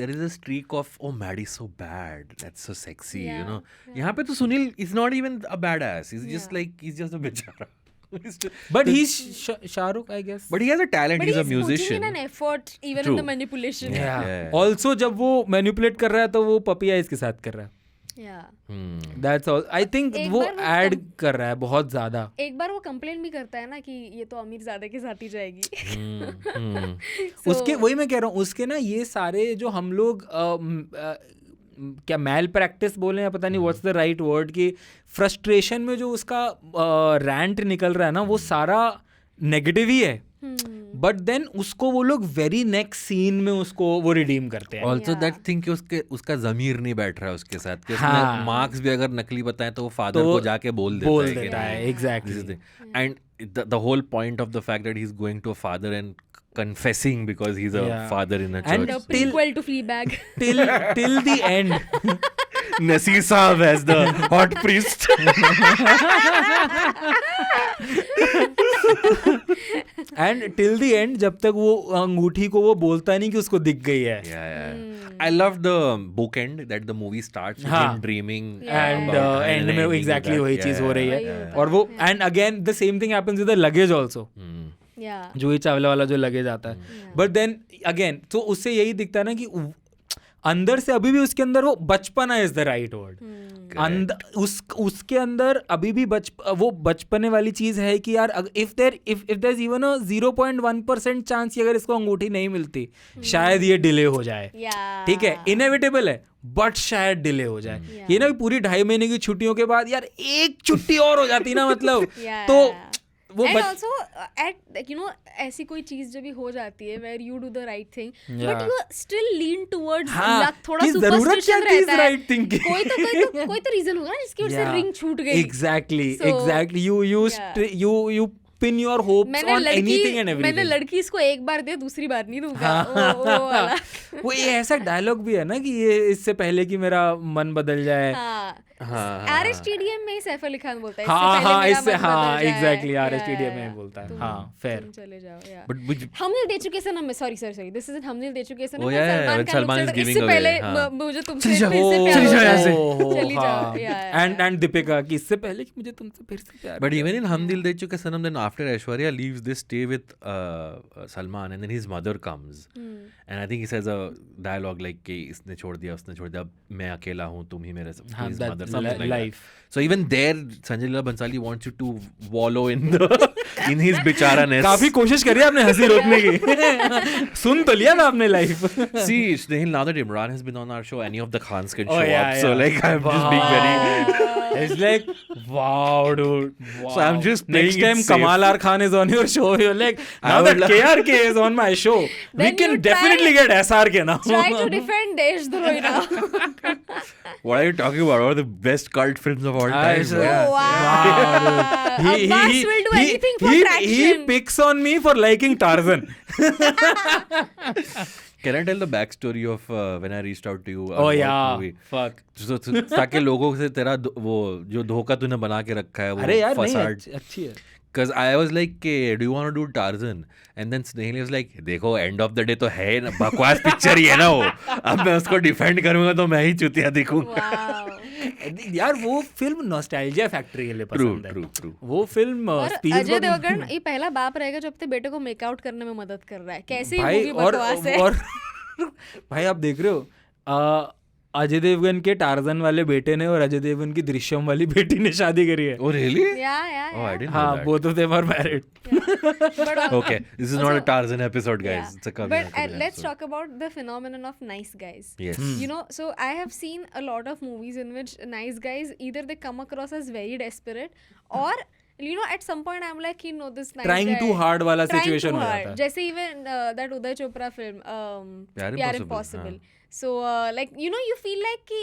is a streak of oh Maddie's so bad, that's so sexy, you know. यहाँ पे तो Sunil is not even a badass. He's just like he's just a बेचारा. But he's Shahrukh, I guess. But he has a talent. But He's a putting in musician. an effort even True. in the manipulation. Yeah. Yeah. Also जब वो manipulate कर रहा है तो वो puppy eyes के साथ कर रहा है. Yeah. That's all. I think एक वो बार वो ऐड कर रहा है बहुत ज्यादा. एक बार वो कंप्लेन भी करता है ना कि ये तो अमीर ज़्यादा के साथ ही जाएगी. उसके वही मैं कह रहा हूँ, उसके ना ये सारे जो हम लोग क्या मैल प्रैक्टिस बोले या पता नहीं व्हाट्स द राइट वर्ड, कि फ्रस्ट्रेशन में जो उसका रैंट निकल रहा है ना वो सारा नेगेटिव ही है. बट देन उसको वो लोग वेरी नेक्स्ट सीन में उसको वो रिडीम करते हैं. Also Yeah. दैट थिंग कि उसका जमीर नहीं बैठ रहा है उसके साथ, कि हाँ. मार्क्स भी अगर नकली बताएं तो वो फादर तो को जाके बोल देता बोल है कि देता है. this is exactly. the- and the whole point of the fact that he's going to a father and confessing because he's a Yeah. father in a And The church. prequel to Fleabag. till the end. Nasir Saab as the hot priest. And till the end जब तक वो अंगूठी को वो बोलता नहीं कि उसको दिख गई है. I love the bookend that the movie starts with हाँ. him dreaming and about- and and में ending एग्जैक्टली with वही that. चीज हो रही वही है. होता और वो and again the same thing happens with the luggage also. Yeah. Juhi Chawla वाला जो लगेज आता है. बट देन अगेन तो उससे यही दिखता है ना कि अंदर से अभी भी उसके अंदर वो बचपना इज द राइट वर्ड. उसके अंदर अभी भी वो बचपने वाली चीज है कि यार if there is even a 0.1% chance कि अगर इसको अंगूठी नहीं मिलती शायद ये डिले हो जाए. Yeah. ठीक है, इनएविटेबल है बट शायद डिले हो जाए. ये ना पूरी 2.5 महीने की छुट्टियों के बाद यार एक छुट्टी और हो जाती ना मतलब. Yeah. तो वो And also at ऐसी कोई चीज जब भी हो जाती है where you do the right thing but Yeah. you still lean towards हाँ, luck. थोड़ा कि जरूरत superstition क्या थी इस रहता है. right thing की? कोई तो रीजन होगा ना जिसकी वजह से रिंग छूट गई. Exactly So, exactly you pin your hopes मैंने on anything and मैंने everything. लड़की इसको एक बार दिया दूसरी बार नहीं दूंगा. वो वाला. वो ये ऐसा डायलॉग भी है ना कि ये इससे पहले कि मेरा मन बदल जाए. हाँ. RSTDM में सैफ अली खान बोलता है हाँ इससे हाँ पहले मेरा इससे मन हाँ बदल जाए. एग्जैक्टली Yeah, RSTDM में yeah. बोलता है. तुम- हाँ फेयर. तुम चले जाओ. Yeah. But which हम दिल दे चुके सनम में सॉरी दिस इज हम दिल दे चुके सनम Oh, में yeah, Salman when Khan Salman is लोग giving इससे away, पहले हाँ. मुझे तुमसे चली फिर जाओ, से चली प्यार जाओ हो यहाँ से. जाए. चली जाओ. Yeah. एंड दीपिका कि इससे पहले कि मुझे तुमसे फिर से प्यार. But even in Hum Dil De Chuke Sanam, then after Aishwarya leaves, they stay with Salman, and then his mother comes, and I think he says a dialogue like कि इसने छोड़ दिया उसने छोड़ दिया अब मैं अकेला हूँ तुम ही मेरे हाँ, his that mother, something like life. that. So even there, Sanjay Leela Bhansali wants you to wallow in his बेचाराness. काफी कोशिश करी आपने हंसी रोकने की. सुन तो लिया ना आपने life. See, Snehal, now that Imran has been on our show, any of the Khans can Oh, show yeah, up. So yeah. like I'm just being very. It's like, wow, dude. Wow. So I'm just Next playing it time safe. Kamal R Khan is on your show, you're like, now I would that KRK is on my show, we Then can you definitely try- get SRK now. Try to defend Deshdrohi now. What are you talking about? One of the best cult films of all time. sure. Yeah. Oh, wow. Abbas will do anything for he traction. picks on me for liking Tarzan. Can I tell the backstory of when I reached out to you? Oh about yeah, movie? fuck. So, ताकि लोगों से तेरा वो जो धोखा तूने बना के रखा है वो अरे यार नहीं facade. अच्छी है. Because I was like, do you want to do Tarzan? And then Snehal was like, देखो end of the day तो है ना बकवास पिक्चर ही है ना वो. अब मैं उसको डिफेंड करूंगा तो मैं ही चुतिया दिखूंगा. Wow. यार वो फिल्म नॉस्टैल्जिया फैक्ट्री के लिए पसंद है. True. वो फिल्म और अजय देवगन ये पहला बाप रहेगा जो अपने बेटे को मेकआउट करने में मदद कर रहा है. कैसी भाई मूवी बकवास है. और भाई आप देख रहे हो अजय देवगन के टार्जन वाले बेटे ने और अजय देवगन की दृश्यम वाली बेटी ने शादी करी है. Oh really? Yeah. Oh, I didn't know हाँ that. both of them are married. But Okay, this is not a Tarzan episode, guys. Yeah. It's a Kabhi But Na Kabhi Na let's episode. talk about the phenomenon of nice guys. Yes. You know, so I have seen a lot of movies in which nice guys either they come across as very desperate or you know at some point I'm like you know this nice Trying guy, too hard वाला trying situation too हो hard. जाता है. जैसे even that Uday Chopra film Pyar Pyar Impossible, Impossible. हाँ. So like you know you feel like कि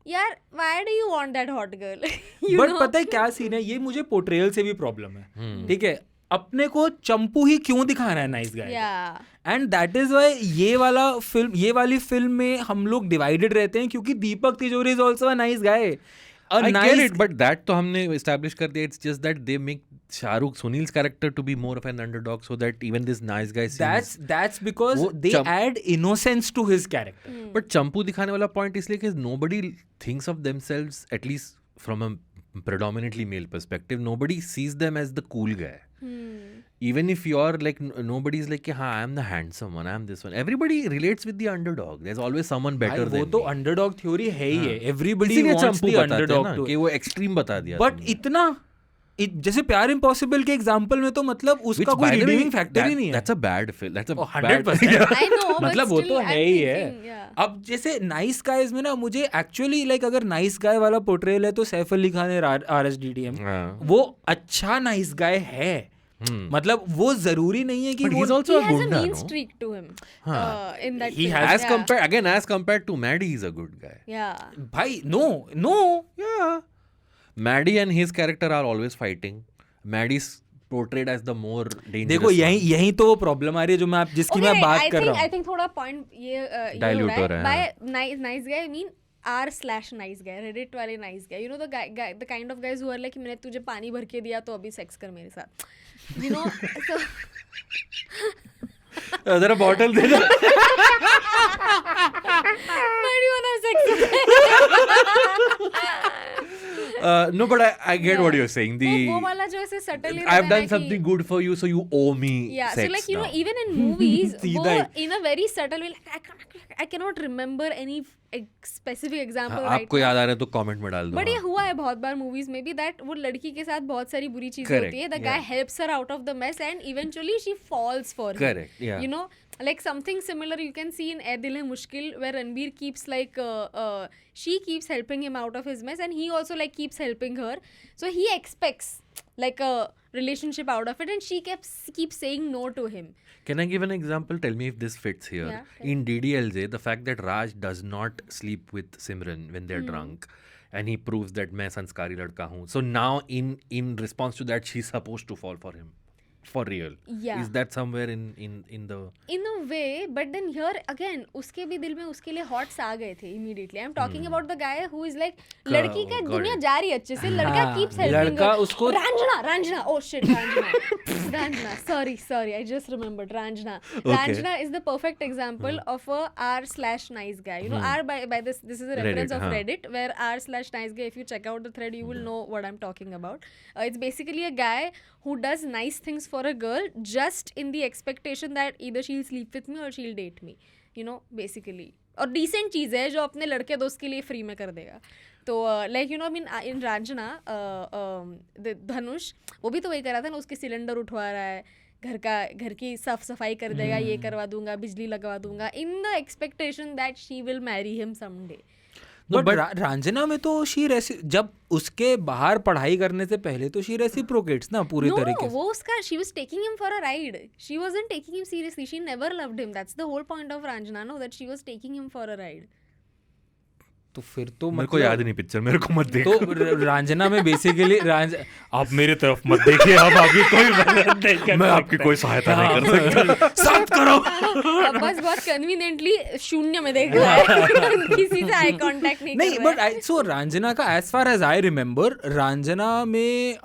यार why do you want that hot girl? You but know? पता है क्या सीन है, ये मुझे पोर्ट्रेयल से भी प्रॉब्लम है. ठीक है, अपने को चंपू ही क्यों दिखाना है nice guy. Yeah. And that is why ये वाली फिल्म में हम लोग डिवाइडेड रहते हैं क्योंकि दीपक तिजोरी is also a nice guy. I get it, but that तो हमने establish कर दिया. It's just that they make Shahrukh Sunil's character to be more of an underdog, so that even this nice guy seems. That's because वो they चम- add innocence to his character. But चंपू दिखाने वाला point इसलिए कि nobody thinks of themselves, at least from a predominantly male perspective, nobody sees them as the cool guy. Hmm. Even if you're like, nobody's like, हाँ, I'm the handsome one, I'm this one. Everybody relates with the underdog. There's always someone better भाई, than वो तो me. Underdog theory है ही है. Everybody इसीलिए wants Champu the बताते हैं underdog ना टू, कि वो एक्सट्रीम बता दिया बट तुमने. इतना जैसे प्यार इम्पॉसिबल के एग्जांपल में तो मतलब Which, उसका by कोई the way, रिडीमिंग फैक्टर ही नहीं है. That's a bad film. That's a Oh, bad 100%. I know, but मतलब वो still तो I'm है ही है. thinking, yeah. अब जैसे नाइस गाइज में ना मुझे एक्चुअली लाइक अगर नाइस गाय वाला पोर्ट्रेल है तो सैफ अली खान RSDTM हाँ. वो अच्छा नाइस गाय है. मतलब वो जरूरी नहीं है कि But वो he's also He a has a gunda, mean no? streak to him. In that He film. has- As compared, as compared to Maddie, he's a good guy. Yeah. भाई no Yeah. Maddie and his character are always fighting. Maddie's portrayed as the more dangerous. देखो one. यही तो वो problem आ रही है जो मैं जिसकी मैं बात कर रहा हूँ. I think थोड़ा point ये Dilute हो रहा है, by nice guy I mean r/nice guy, Reddit वाले nice guy, you know the guy the kind of guys who are like मैंने तुझे पानी भर के दिया तो अभी सेक्स कर मेरे साथ, you know. So जरा बॉटल दे दो. why do you wanna have sex with me? No, but I get what you're saying. वो वाला जो ऐसे subtly रहता I've है done ना कि- something good for you, so you owe me Yeah, sex so like you now. know, even in movies, सीधा वो ही. in a very subtle way, like I cannot remember any specific example हाँ, right आपको now. याद आ रहा है तो comment में डाल दो. बट ये हाँ. हुआ है बहुत बार मूवीज में भी दैट वो लड़की के साथ बहुत सारी बुरी चीजें Correct, होती है. The yeah. Guy helps her out of the mess and eventually she falls for him. Correct, yeah. You know, like something similar you can see in Ae Dil Hai Mushkil, where Ranbir keeps like she keeps helping him out of his mess and he also like keeps helping her. So he expects like a relationship out of it and she keeps saying no to him. Can I give an example? Tell me if this fits here. Yeah, In DDLJ, the fact that Raj does not sleep with Simran when they're drunk, and he proves that मैं संस्कारी लड़का हूँ. So now, in response to that, she's supposed to fall for him, for real. Yeah. Is that somewhere in the? In a way, but then here again उसके भी दिल में उसके लिए हॉट्स आ गए थे immediately. I'm talking about the guy who is like लड़की का got दुनिया it. जा रही है अच्छे से, लड़का हाँ, keeps helping लड़का her. उसको- Ranjana, oh shit, Ranjana, sorry, I just remembered Ranjana. Ranjana is the perfect example of a r/nice guy. You know, r by this is a reference Reddit, of हाँ. Reddit where r/nice guy. If you check out the thread, you will know what I'm talking about. It's basically a guy who does nice things for a girl just in the expectation that either she'll sleep with me or she'll date me, you know, basically. और decent चीज़ है जो अपने लड़के दोस्त के लिए free में कर देगा. तो like you know in Raanjhanaa Dhanush वो भी तो वही कर रहा था ना, उसके सिलेंडर उठवा रहा है, घर की साफ सफाई कर देगा, ये करवा दूंगा, बिजली लगवा दूंगा, in the expectation that she will marry him someday. But Raanjhanaa में तो जब उसके बाहर पढ़ाई करने से पहले तो शी रेसिप्रोकेट्स ना पूरी तरीके से. वो उसका she was taking him for a ride, she wasn't taking him seriously, she never loved him. That's the whole point of Raanjhanaa, no, that she was taking him for a ride. तो फिर तो मेरे को याद नहीं पिक्चर, मेरे को मत देखो. तो रांझना में बेसिकली आप मेरे तरफ मत देखिए, आप आपकी कोई मदद नहीं कर मैं आपकी कोई सहायता नहीं कर सकता. साथ करो. बस बहुत कन्वीनियंटली शून्य में देख रहा है, किसी से आई कांटेक्ट नहीं नहीं, कर रहा है. बट सो रांझना का as far as I remember, Raanjhanaa में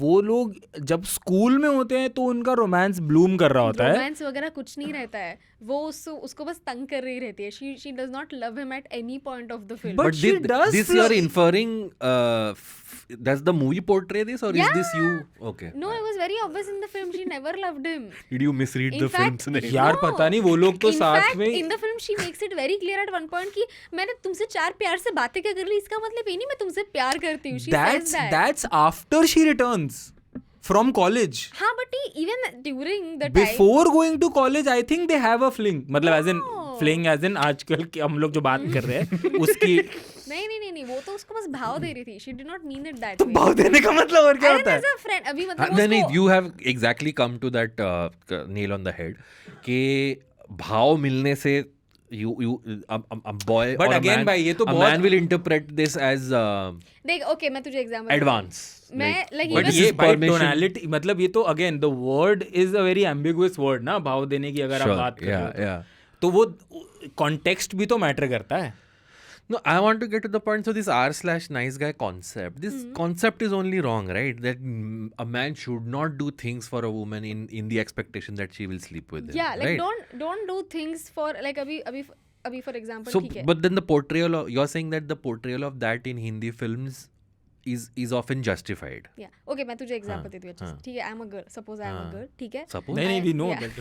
वो लोग जब स्कूल में होते हैं तो उनका रोमांस ब्लूम कर रहा होता है. रोमांस वगैरह कुछ नहीं रहता है, वो उसको बस तंग कर रही रहती है. She does not love him at any point of the film. But she does this you are inferring, does the movie portray this or is this you? Okay. No, it was very obvious in the film. She never loved him. Did you misread In the fact, film's name? यार पता नहीं, वो लोग तो In साथ fact, में in the film she makes it very clear at one point कि मैंने तुमसे 4 प्यार से बातें क्या कर ली, इसका मतलब ये नहीं मैं तुमसे प्यार करती हूँ. She says that. that's after she returns from college. हाँ, but even during the time. Before going to college, I think they have a fling. मतलब as in No. fling as in आजकल के हम लोग जो बात कर रहे हैं उसकी. नहीं, वो तो उसको बस भाव दे रही थी. She did not mean it that तो way. भाव देने का मतलब और क्या अरे होता है? as a friend, अभी मतलब Then उसको you have exactly come to that nail on the head कि भाव मिलने से a boy But or a again man, भाई, ये तो a बहुत- man will interpret this as देख, okay, मैं तुझे एग्जांपल advance. मैं like बट even ये बाय permission- टोनालिटी, मतलब ये तो again the word is a very ambiguous word ना, भाव देने की अगर आप Sure, बात कर रहे हो तो. yeah. तो वो कॉन्टेक्स्ट भी तो मैटर करता है. No, I want to get to the point. So this r/nice guy concept, this concept is only wrong, right? That a man should not do things for a woman in the expectation that she will sleep with him. yeah, like right? don't do things for like अभी for example So, ठीक है. but then the portrayal of, you're saying that the portrayal of that in Hindi films is often justified. Yeah. Okay, मैं तुझे example देती हूँ अच्छे से. ठीक है, I'm a girl. Suppose I'm a girl. ठीक है. Suppose. नहीं we know Yeah. that.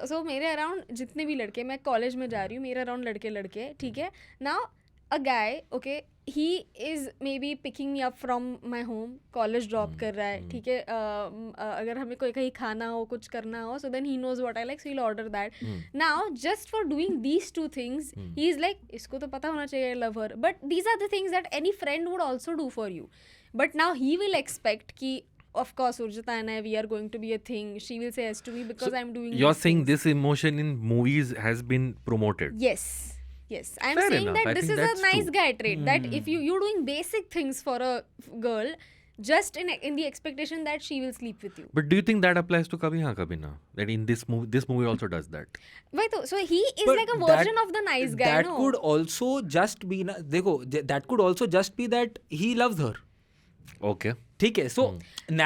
so मेरे अराउंड जितने भी लड़के, मैं कॉलेज में जा रही हूँ, मेरे अराउंड लड़के ठीक है. Now a guy, okay, he is may be picking me up from my home, college drop कर रहा है. ठीक है. अगर हमें कोई कहीं खाना हो, कुछ करना हो, so then he knows what I like, so he will order that. Now just for doing these two things he is like, इसको तो पता होना चाहिए, I love her. But these are the things that any friend would also do for you. But now he will expect कि of course Urjita and I, we are going to be a thing. She will say yes to me because I'm doing You're these saying things. this emotion in movies has been promoted. Yes, I'm Fair saying enough. that I this think is a that's nice true. guy trait, that if you're doing basic things for a girl just in the expectation that she will sleep with you. But do you think that applies to Kabhi Haan Kabhi Na? That in this movie also does that. Wait, so he is But like a that- version of the nice guy, that no? could also just be देखो, that could also just be that he loves her. Okay. ठीक है. सो You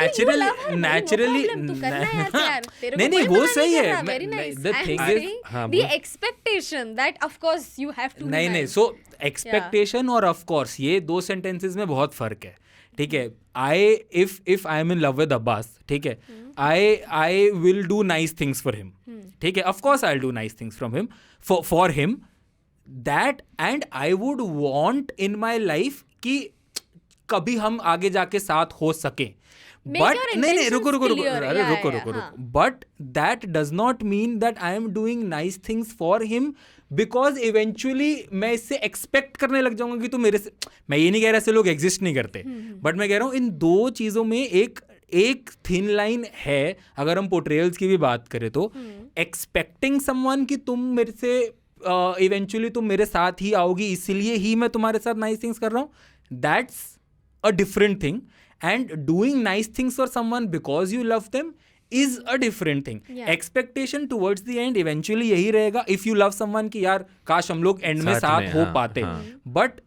love her, naturally no problem, तू करना है यार प्यार. तेरे को नहीं कोई वो मना सही नहीं कर है. रहा, very nice. The I'm thing saying is, हाँ, the बोल. expectation that of course you have to be नहीं nice. सो एक्सपेक्टेशन और ऑफ कोर्स ये दो सेंटेंसेस में बहुत फर्क है. ठीक है. If I am in love with Abbas, ठीक है, I will do nice things for him. ठीक है. Of course I will do nice things from him for him, that and I would want in my life कि कभी हम आगे जाके साथ हो सके. Make बट your नहीं intentions रुको clear. अरे Yeah, रुको yeah, हाँ. But that does not mean that I am doing nice things for him, because eventually मैं इससे एक्सपेक्ट करने लग जाऊंगा कि तू मेरे से. मैं ये नहीं कह रहा ऐसे लोग एग्जिस्ट नहीं करते, बट मैं कह रहा हूँ इन दो चीज़ों में एक थिन लाइन है. अगर हम पोर्ट्रेयल्स की भी बात करें तो एक्सपेक्टिंग समवन कि तुम मेरे से इवेंचुअली तुम मेरे साथ ही आओगी, इसलिए ही मैं तुम्हारे साथ नाइस थिंग्स कर रहा हूँ, that's a different thing. And doing nice things for someone because you love them is a different thing. Yeah. Expectation towards the end eventually यही रहेगा. If you love someone कि यार काश हम लोग एंड में साथ हो पाते, बट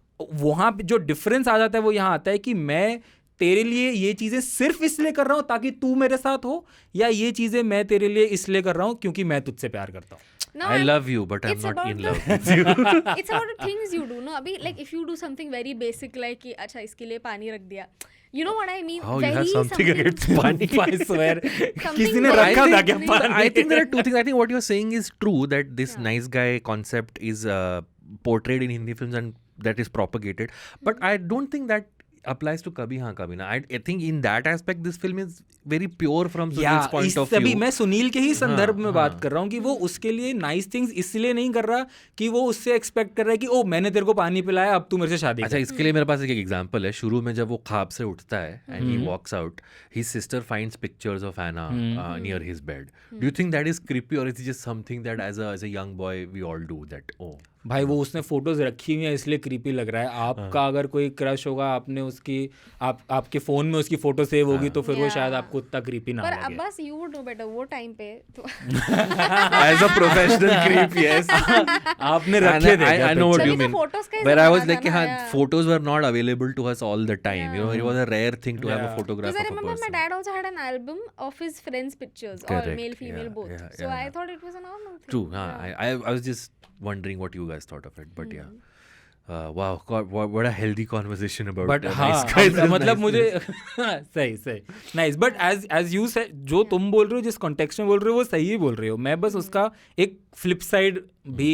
वहाँ पे जो डिफरेंस आ जाता है वो यहाँ आता है कि मैं तेरे लिए ये चीज़ें सिर्फ इसलिए कर रहा हूँ ताकि तू मेरे साथ हो, या ये चीज़ें मैं तेरे लिए इसलिए कर रहा हूँ क्योंकि मैं तुझसे प्यार करता हूँ. No, I love you, but I'm it's not about in the- love with you. It's about the things you do, no? अभी like if you do something very basic like कि अच्छा इसके लिए पानी रख दिया, you know what I mean? How you have Very something against pani? I swear. किसी ने very रखा था क्या basic. पानी? I think there are two things. I think what you're saying is true, that this nice guy concept is portrayed in Hindi films and that is propagated. But I don't think that applies to Kabhi Haan Kabhi Na. I think in that aspect this film is very pure from Sunil's point of तभी view. मैं सुनील के ही संदर्भ में हाँ. बात कर रहा हूँ कि वो उसके लिए नाइस थिंग्स इसलिए नहीं कर रहा कि वो उससे एक्सपेक्ट कर रहा है कि ओ मैंने तेरे को पानी पिलाया अब तू मेरे से शादी अच्छा, इसके लिए मेरे पास एक एग्जांपल है. शुरू में जब वो ख्वाब से उठता है and he walks out, his sister finds pictures of Anna near his bed. Do you think that is creepy और is just something that as a young boy we all do that? ओ भाई वो उसने photos रखी हुई है इसलिए creepy लग रहा है. आपका अगर कोई क्रश होगा, आपने उसकी आपके फोन में उसकी फोटो सेव होगी तो फिर वो शायद आपको उतना क्रीपी ना पर लगे. Abbas you would know better. वो टाइम पे तो as a professional creep, yes. आपने रखे थे I know what तभी you तो mean. photos का ही Where I was जमाना like, था हाँ, ना, yeah. photos were not available to us all the time. You know, it was a rare thing to have a Yeah. photograph Because I of a remember my person. dad also had an album of his friends' pictures, Correct. all male, female, Yeah, both. yeah, So yeah. I thought it was a normal thing. True. Yeah. I was just wondering what you guys thought of it, but yeah. Wow, God, what a healthy conversation about but nice हाँ guys and मतलब nice मुझे things. सही nice. But as you से जो तुम बोल रहे हो, जिस कॉन्टेक्स्ट में बोल रहे हो वो सही ही बोल रहे हो. मैं बस उसका एक फ्लिप साइड भी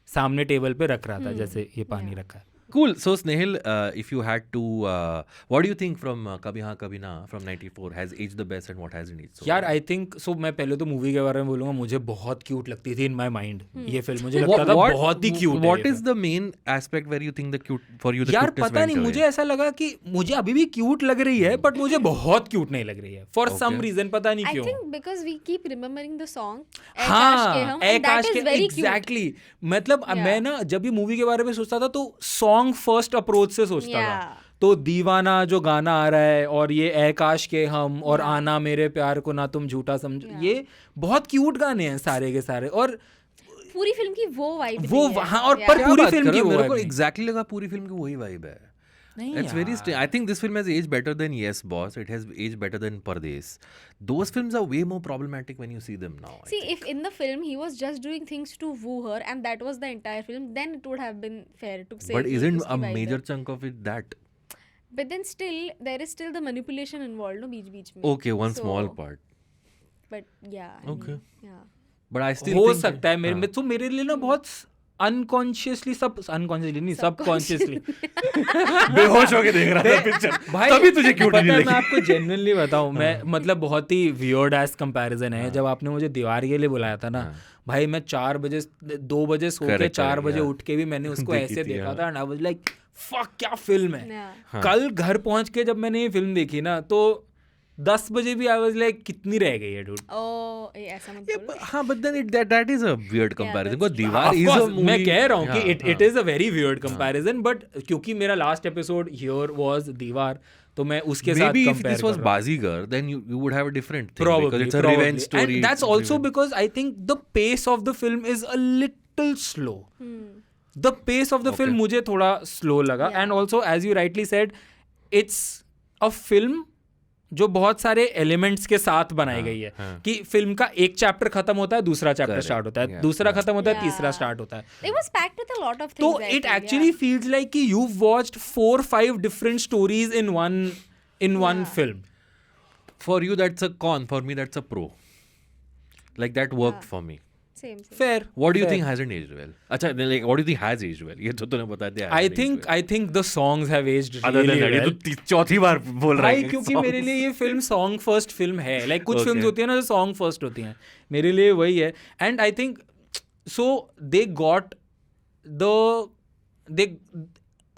सामने टेबल पे रख रहा था, जैसे ये पानी रखा है. Cool. So Snehal, if you had to, what do you think from Kabhi Haan Kabhi Na from '94 has aged the best and what hasn't aged? So यार well? आई थिंक सो मैं पहले तो मूवी के बारे में बोलूंगा, मुझे बहुत क्यूट लगती थी इन माय माइंड ये फिल्म. मुझे लगता था बहुत ही cute. What is the main aspect where you think the cute for you the यार cuteness पता went नहीं, away? मुझे ऐसा लगा कि मुझे अभी भी क्यूट लग रही है बट मुझे बहुत क्यूट नहीं लग रही है फॉर सम रीजन, पता नहीं I क्यों. think because we keep remembering the song. हाँ and that is very cute. Exactly. मतलब Yeah. मैं ना जब भी मूवी के बारे में सोचता था तो सॉन्ग फर्स्ट अप्रोच से सोचता Yeah. था. तो दीवाना जो गाना आ रहा है और ये ए काश के हम और आना मेरे प्यार को ना तुम झूठा समझो, ये बहुत क्यूट गाने हैं सारे के सारे. और पूरी फिल्म की वो वाइब वो वहाँ और पर क्या पूरी बात फिल्म कर की रहे हो? वो मेरे को vibe नहीं. एग्जैक्टली लगा पूरी फिल्म की वही वाइब है. नहीं It's very strange. I think this film has aged better than Yes Boss. It has aged better than Pardes. Those films are way more problematic when you see them now. See, if in the film he was just doing things to woo her and that was the entire film, then it would have been fair to say. But कि isn't उसकी a vibe major है. chunk of it that? But then still, there is still the manipulation involved, no, बीच में. Okay, one So, small part. But yeah. I Okay. mean, yeah. But I still हो think सकता है मेरे में तो मेरे लिए ना बहुत अनकॉन्शियसली नहीं सबकॉन्शियसली बेहोश होके देख रहा था पिक्चर भाई तभी तुझे क्यों पता नहीं है, लगी? मैं आपको जेन्युइनली बताऊं, मैं मतलब बहुत ही वियर्ड एस कंपैरिजन है. जब आपने मुझे दीवार के लिए बुलाया था ना भाई, मैं 2 बजे सो के 4 बजे उठ के भी मैंने उसको देखी ऐसे थी, देखा था. And I was like fuck क्या फिल्म है. Yeah. कल घर पहुंच के जब मैंने ये फिल्म देखी ना तो 10 बजे भी आई वाज लाइक कितनी रह गई है डूड. Oh, ऐसा मत बोलो. हाँ, but then that is a weird comparison. that's Because दीवार Of is a course, movie. मैं कह रहा हूँ हाँ, कि it is a very weird comparison, but क्योंकि मेरा last episode here was दीवार, तो मैं उसके साथ Maybe if compare this was कर रहा हूँ. Bazigar, then you would have a different thing. Probably, because it's a probably. revenge story. And that's also because I think the pace of the film is a little slow. The pace of the film मुझे थोड़ा slow लगा. Yeah. And also, as you rightly said, it's a film जो बहुत सारे elements के साथ बनाई गई है. कि फिल्म का एक चैप्टर खत्म होता है, दूसरा चैप्टर Correct. स्टार्ट होता है, Yeah. दूसरा खत्म होता है, Yeah. तीसरा स्टार्ट होता है. It was packed with a lot of तो things. I it feel, actually yeah. feels like कि you've watched 4-5 different stories in one film. For you, that's a con. For me, that's a pro. Like that worked for me. Same. Fair. What do you fair. think hasn't aged well? अच्छा, like what do you think has aged well? ये तो तूने बता दिया. I think the songs have aged Other than really that, ये well. तो चौथी बार बोल रहा भाई है. क्योंकि मेरे लिए ये फिल्म सॉन्ग फर्स्ट फिल्म है. लाइक कुछ Okay. फिल्म्स होती है ना जो सॉन्ग फर्स्ट होती हैं, मेरे लिए वही है. And I think so they got they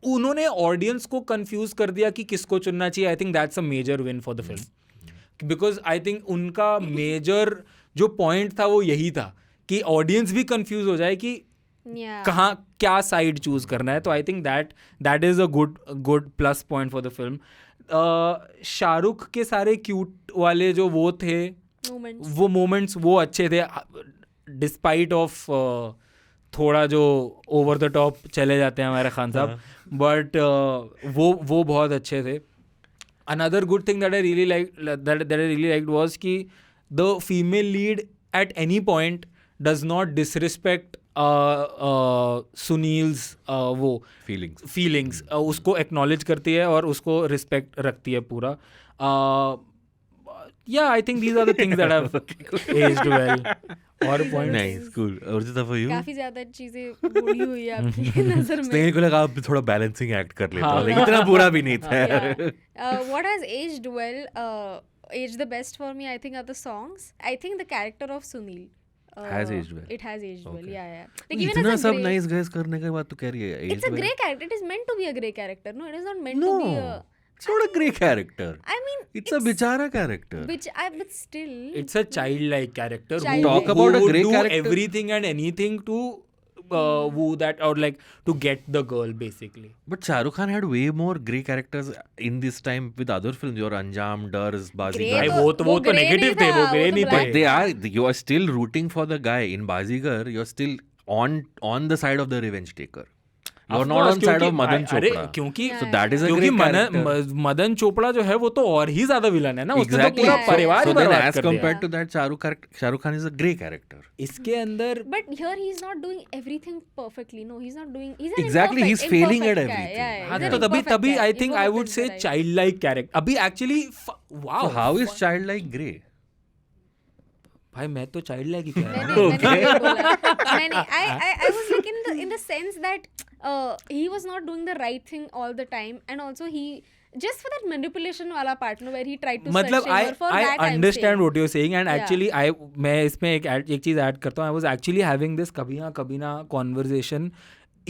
उन्होंने ऑडियंस को कंफ्यूज कर दिया कि किसको चुनना चाहिए. I think that's a major win for the film, because I think उनका मेजर जो पॉइंट था वो यही था कि ऑडियंस भी कंफ्यूज हो जाए कि Yeah. कहाँ क्या साइड चूज करना है. तो I think that is a good plus point for the film. Shahrukh के सारे क्यूट वाले जो वो थे, Moments. वो मोमेंट्स वो अच्छे थे, डिस्पाइट ऑफ थोड़ा जो ओवर द टॉप चले जाते हैं हमारे खान साहब, बट वो बहुत अच्छे थे. Another good thing that I really liked was कि the female lead at any point does not disrespect Sunil's वो फीलिंग्स उसको एक्नॉलेज करती है और उसको रिस्पेक्ट रखती है पूरा. Yeah, I think these are the things that have aged well. और points. Nice, cool. Urjita, for you? काफी ज्यादा चीजें बूढ़ी हुई है आपकी नजर में. स्नेहिल को लगा आप थोड़ा बैलेंसिंग एक्ट कर लेते हो, हाँ. लेकिन इतना बुरा भी नहीं था. What has aged well, aged the best for me, I think, are the songs. I think the character of Sunil. Has aged well. It has aged well, Okay. yeah. Like, even इतना as a सब grey- nice guys करने के बाद तू कह रही है aged It's a well? grey character. It is meant to be a grey character. No, it is not meant No, to be a. it's not a grey character. I mean, It's a bichara character. but still. It's a childlike character Child- Talk who about a would grey do character. everything and anything to woo that, or like to get the girl basically. But Shah Rukh Khan had way more grey characters in this time with other films. Your Anjam, Dars, Grey Bazigar. भाई तो- वो तो वो grey negative नहीं थे, था, वो वो ग्रे तो नहीं black थे. But they are. You are still rooting for the guy in Bazigar. You're still on the side of the revenge taker. You're Of not course, on side क्योंकि- of Madan अरे Chopra. क्योंकि So that is a क्योंकि grey character. Madan Chopra जो है वो तो और ही ज्यादा विलन है ना. उसने तो Exactly. पूरा Yeah. परिवार So ही then, बर्बाद as कर दिया. compared to that, Shah Rukh Khan is a grey character. इसके अंदर But here he's not doing everything perfectly. No, he's not doing. He's an Exactly, he's imperfect failing at guy. everything. Yeah, हाँ, he's an तो तभी imperfect guy. I think I would Imperfect say is the right. childlike character. अभी actually wow. So how is childlike grey? भाई मैं तो childlike ही कह रहा हूँ. मैंने नहीं बोला. I was like in the sense that he was not doing the right thing all the time, and also he just for that manipulation वाला part, no, where he tried to मतलब search her for I that. understand what you're saying, and Yeah. actually मैं इसमें एक चीज add करता हूँ. I was actually having this कभी ना conversation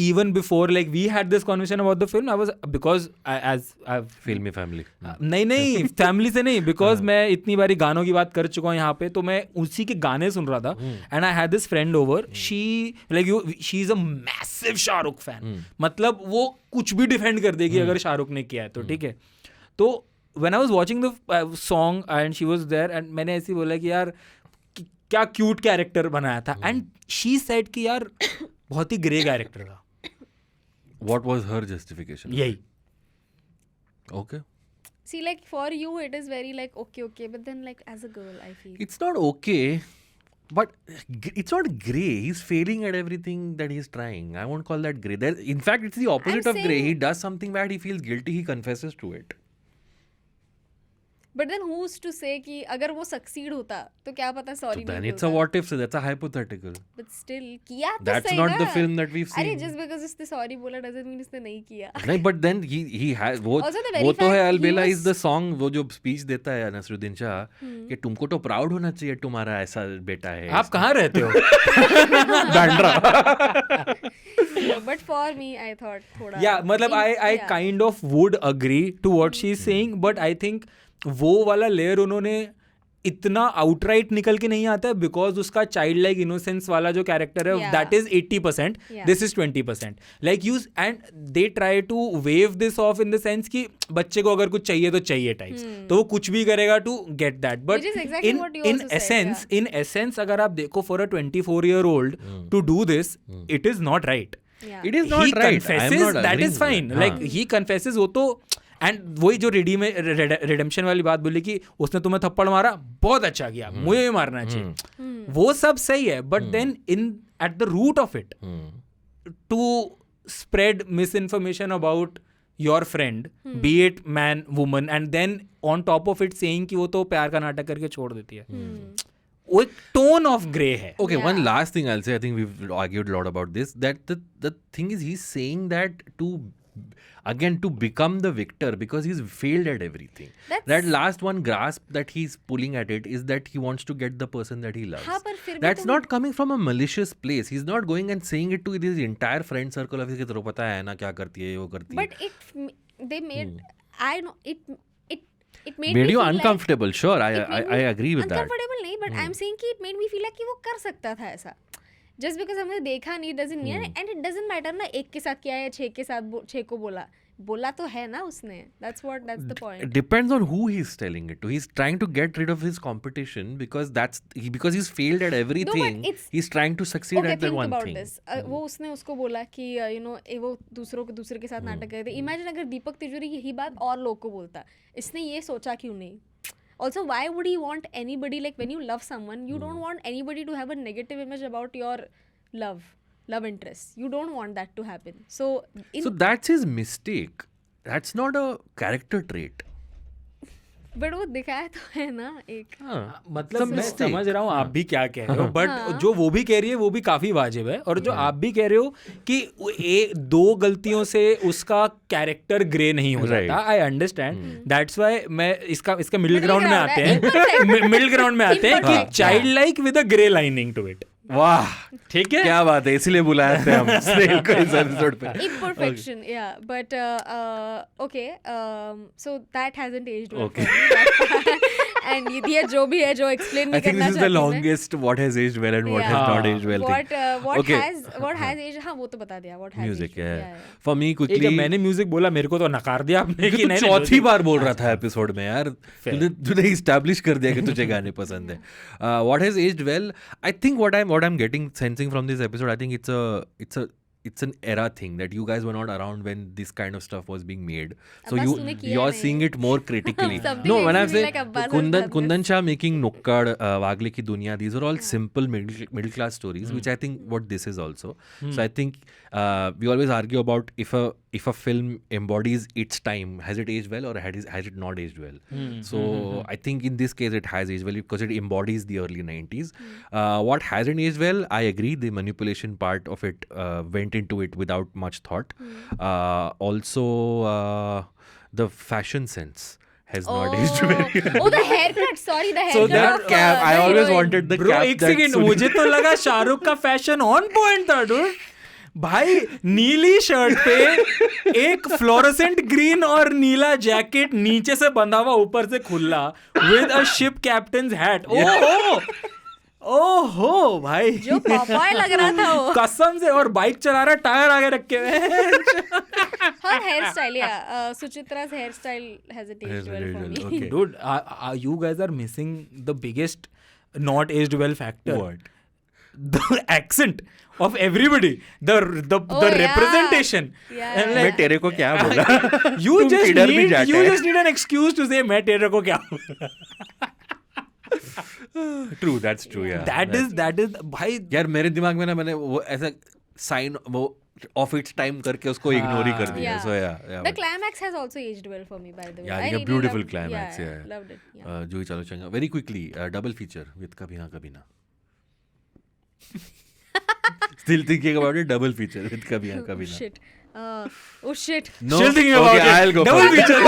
even before, like we had this conversation about the film. I was because as I've Filmy family. नहीं family से नहीं, बिकॉज मैं इतनी बारी गानों की बात कर चुका हूँ यहाँ पे, तो मैं उसी के गाने सुन रहा था. And I had this friend over, she is a massive Shahrukh fan. मतलब वो कुछ भी डिफेंड कर देगी अगर शाहरुख ने किया है तो. ठीक है, तो when I was watching the song and she was there, and मैंने ऐसे बोला कि यार क्या क्यूट कैरेक्टर बनाया था. एंड शी सेड कि यार बहुत ही ग्रे कैरेक्टर था. What was her justification? यही Okay. See, like for you, it is very like okay, but then like as a girl, I feel. It's not okay, but it's not grey. He's failing at everything that he's trying. I won't call that grey. In fact, it's the opposite of grey. He does something bad, he feels guilty, he confesses to it. But then who's to say कि अगर वो succeed होता तो क्या पता So sorry then नहीं it's a what if, so that's a hypothetical. But still किया तो That's सही not ना. the film that we've अरे seen. just because उसने sorry बोला doesn't mean उसने नहीं किया. नहीं, but then he has वो Also the very वो तो fact है he Albela was- is the song, वो जो speech देता है नसरुद्दीन शाह कि तुमको तो प्राउड होना चाहिए तुम्हारा ऐसा बेटा है. आप कहाँ रहते हो? But for me, I thought थोड़ा. Yeah, मतलब I yeah. kind of would agree to what she's saying, but I think वो वाला लेयर उन्होंने इतना आउटराइट निकल के नहीं आता है बिकॉज उसका चाइल्ड लाइक इनोसेंस वाला जो कैरेक्टर है that is 80%, this is 20%. Like use and they try to waive this off in the sense कि बच्चे को अगर कुछ चाहिए तो चाहिए टाइप्स, तो वो कुछ भी करेगा to get that. But in essence अगर आप देखो for a 24-year-old to do this, it is not right. It is not right. Confesses, that is fine. Like he confesses, वो तो एंड वही जो रिडेम्पशन वाली बात बोली कि उसने तुम्हें थप्पड़ मारा, बहुत अच्छा किया, मुझे भी मारना चाहिए, वो सब सही है. But then in at the root of it to spread misinformation about your friend, be it man woman, and then on top of it saying कि वो तो प्यार का नाटक करके छोड़ देती है, वो एक टोन ऑफ ग्रे है. Okay, one last thing I'll say. I think we've argued a lot about this. That the thing is, he's saying that to become the victor because he's failed at everything. That last one grasp that he's pulling at it is that he wants to get the person that he loves. हाँ, पर फिर भी That's not coming from a malicious place. He's not going and saying it to his entire friend circle of his, तेरे को पता है ना क्या करती है, वो करती है. But they made, I know it made you feel uncomfortable. Like, sure, I agree with that. Uncomfortable नहीं, but I'm saying कि it made me feel like कि वो कर सकता था ऐसा. Just because हमने देखा नहीं doesn't mean, and it doesn't matter ना एक के साथ किया या 6 के साथ 6 को बोला तो है ना उसने. That's the point. It depends on who he's telling it to. He's trying to get rid of his competition because he's failed at everything. No, but he's trying to succeed at that one thing. This. वो उसने उसको बोला कि वो दूसरे के साथ नाटक करे थे. Imagine अगर दीपक तिजोरी यही बात और लोग को बोलता, इसने ये सोचा क्यों नहीं? Also, why would he want anybody, like when you love someone, you don't want anybody to have a negative image about your love interest. You don't want that to happen. So that's his mistake. That's not a character trait. But वो दिखाया तो है ना एक. मतलब मैं समझ रहा हूँ आप भी क्या कह रहे हो, बट जो वो भी कह रही है वो भी काफी वाजिब है, और जो आप भी कह रहे हो कि 2 गलतियों से उसका कैरेक्टर ग्रे नहीं हो जाता. I understand. दैट्स व्हाई मैं इसका मिडिल ग्राउंड में आते हैं, मिडिल ग्राउंड में आते हैं कि child like with a grey lining to it. वाह, ठीक है, क्या बात है, इसलिए बुलाया था हम स्नेल को इस एपिसोड पे. Imperfection, yeah, but okay, so that hasn't aged well. Okay. And ये जो भी है जो explain नहीं I think करना this is the longest what has aged well and what has not aged well thing. Okay. What has aged, हाँ वो तो बता दिया. What has Music, aged well. yeah. For me quickly, मैंने music बोला, मेरे को तो नकार दिया आपने कि नहीं. चौथी बार बोल रहा था एपिसोड में यार, तूने इस्टेब्लिश कर दिया कि तुझे गाने पसंद है. What has aged well, I think what I'm getting sensing from this episode, I think it's an era thing that you guys were not around when this kind of stuff was being made, so you're seeing it more critically. No, when I'm saying like Kundan Shah making Nukkad, Wagle Ki Duniya, these are all simple middle class stories, which I think what this is also. So I think we always argue about if a film embodies its time, has it aged well or has it not aged well? So I think in this case it has aged well because it embodies the early 90s. What hasn't aged well, I agree, the manipulation part of it went into it without much thought. Also the fashion sense has not aged very well. Oh, the haircut, sorry, the haircut. So that cap, I always wanted the cap. एक second, मुझे तो लगा शाहरुख का fashion on point था dude. भाई नीली shirt पे एक फ्लोरोसेंट ग्रीन और नीला जैकेट, नीचे से बंधा हुआ ऊपर से खुला, with a ship captains hat. ओहो भाई, जो पॉपॉय लग रहा था वो कसम से. और बाइक चला रहा, टायर आगे रखे हुए. her hairstyle, yeah, Suchitra's hairstyle has aged well for me. Okay. Dude, you guys are missing the biggest not aged well factor. What? the accent of everybody, the yeah. representation. Yeah. And मैं like, तेरे को क्या बोला you तुम just किधर भी need जाते you हैं। just need an excuse to say मैं तेरे को क्या बोला। True, that's true, yeah. that is भाई यार मेरे दिमाग में ना मैंने वो ऐसा साइन वो ऑफ इट्स टाइम करके उसको इग्नोर ही कर दिया। Yeah. So yeah. The climax has also aged well for me, by the way. Yeah, I yeah, really beautiful loved- climax, Yeah, yeah. loved it. Yeah. जूही चालू चंगा very quickly double feature with कभी हाँ कभी ना। Still thinking about it, double feature with कभी हाँ कभी ना। Shit. Oh shit. No, Still thinking about okay, it. I'll go Double for it. feature.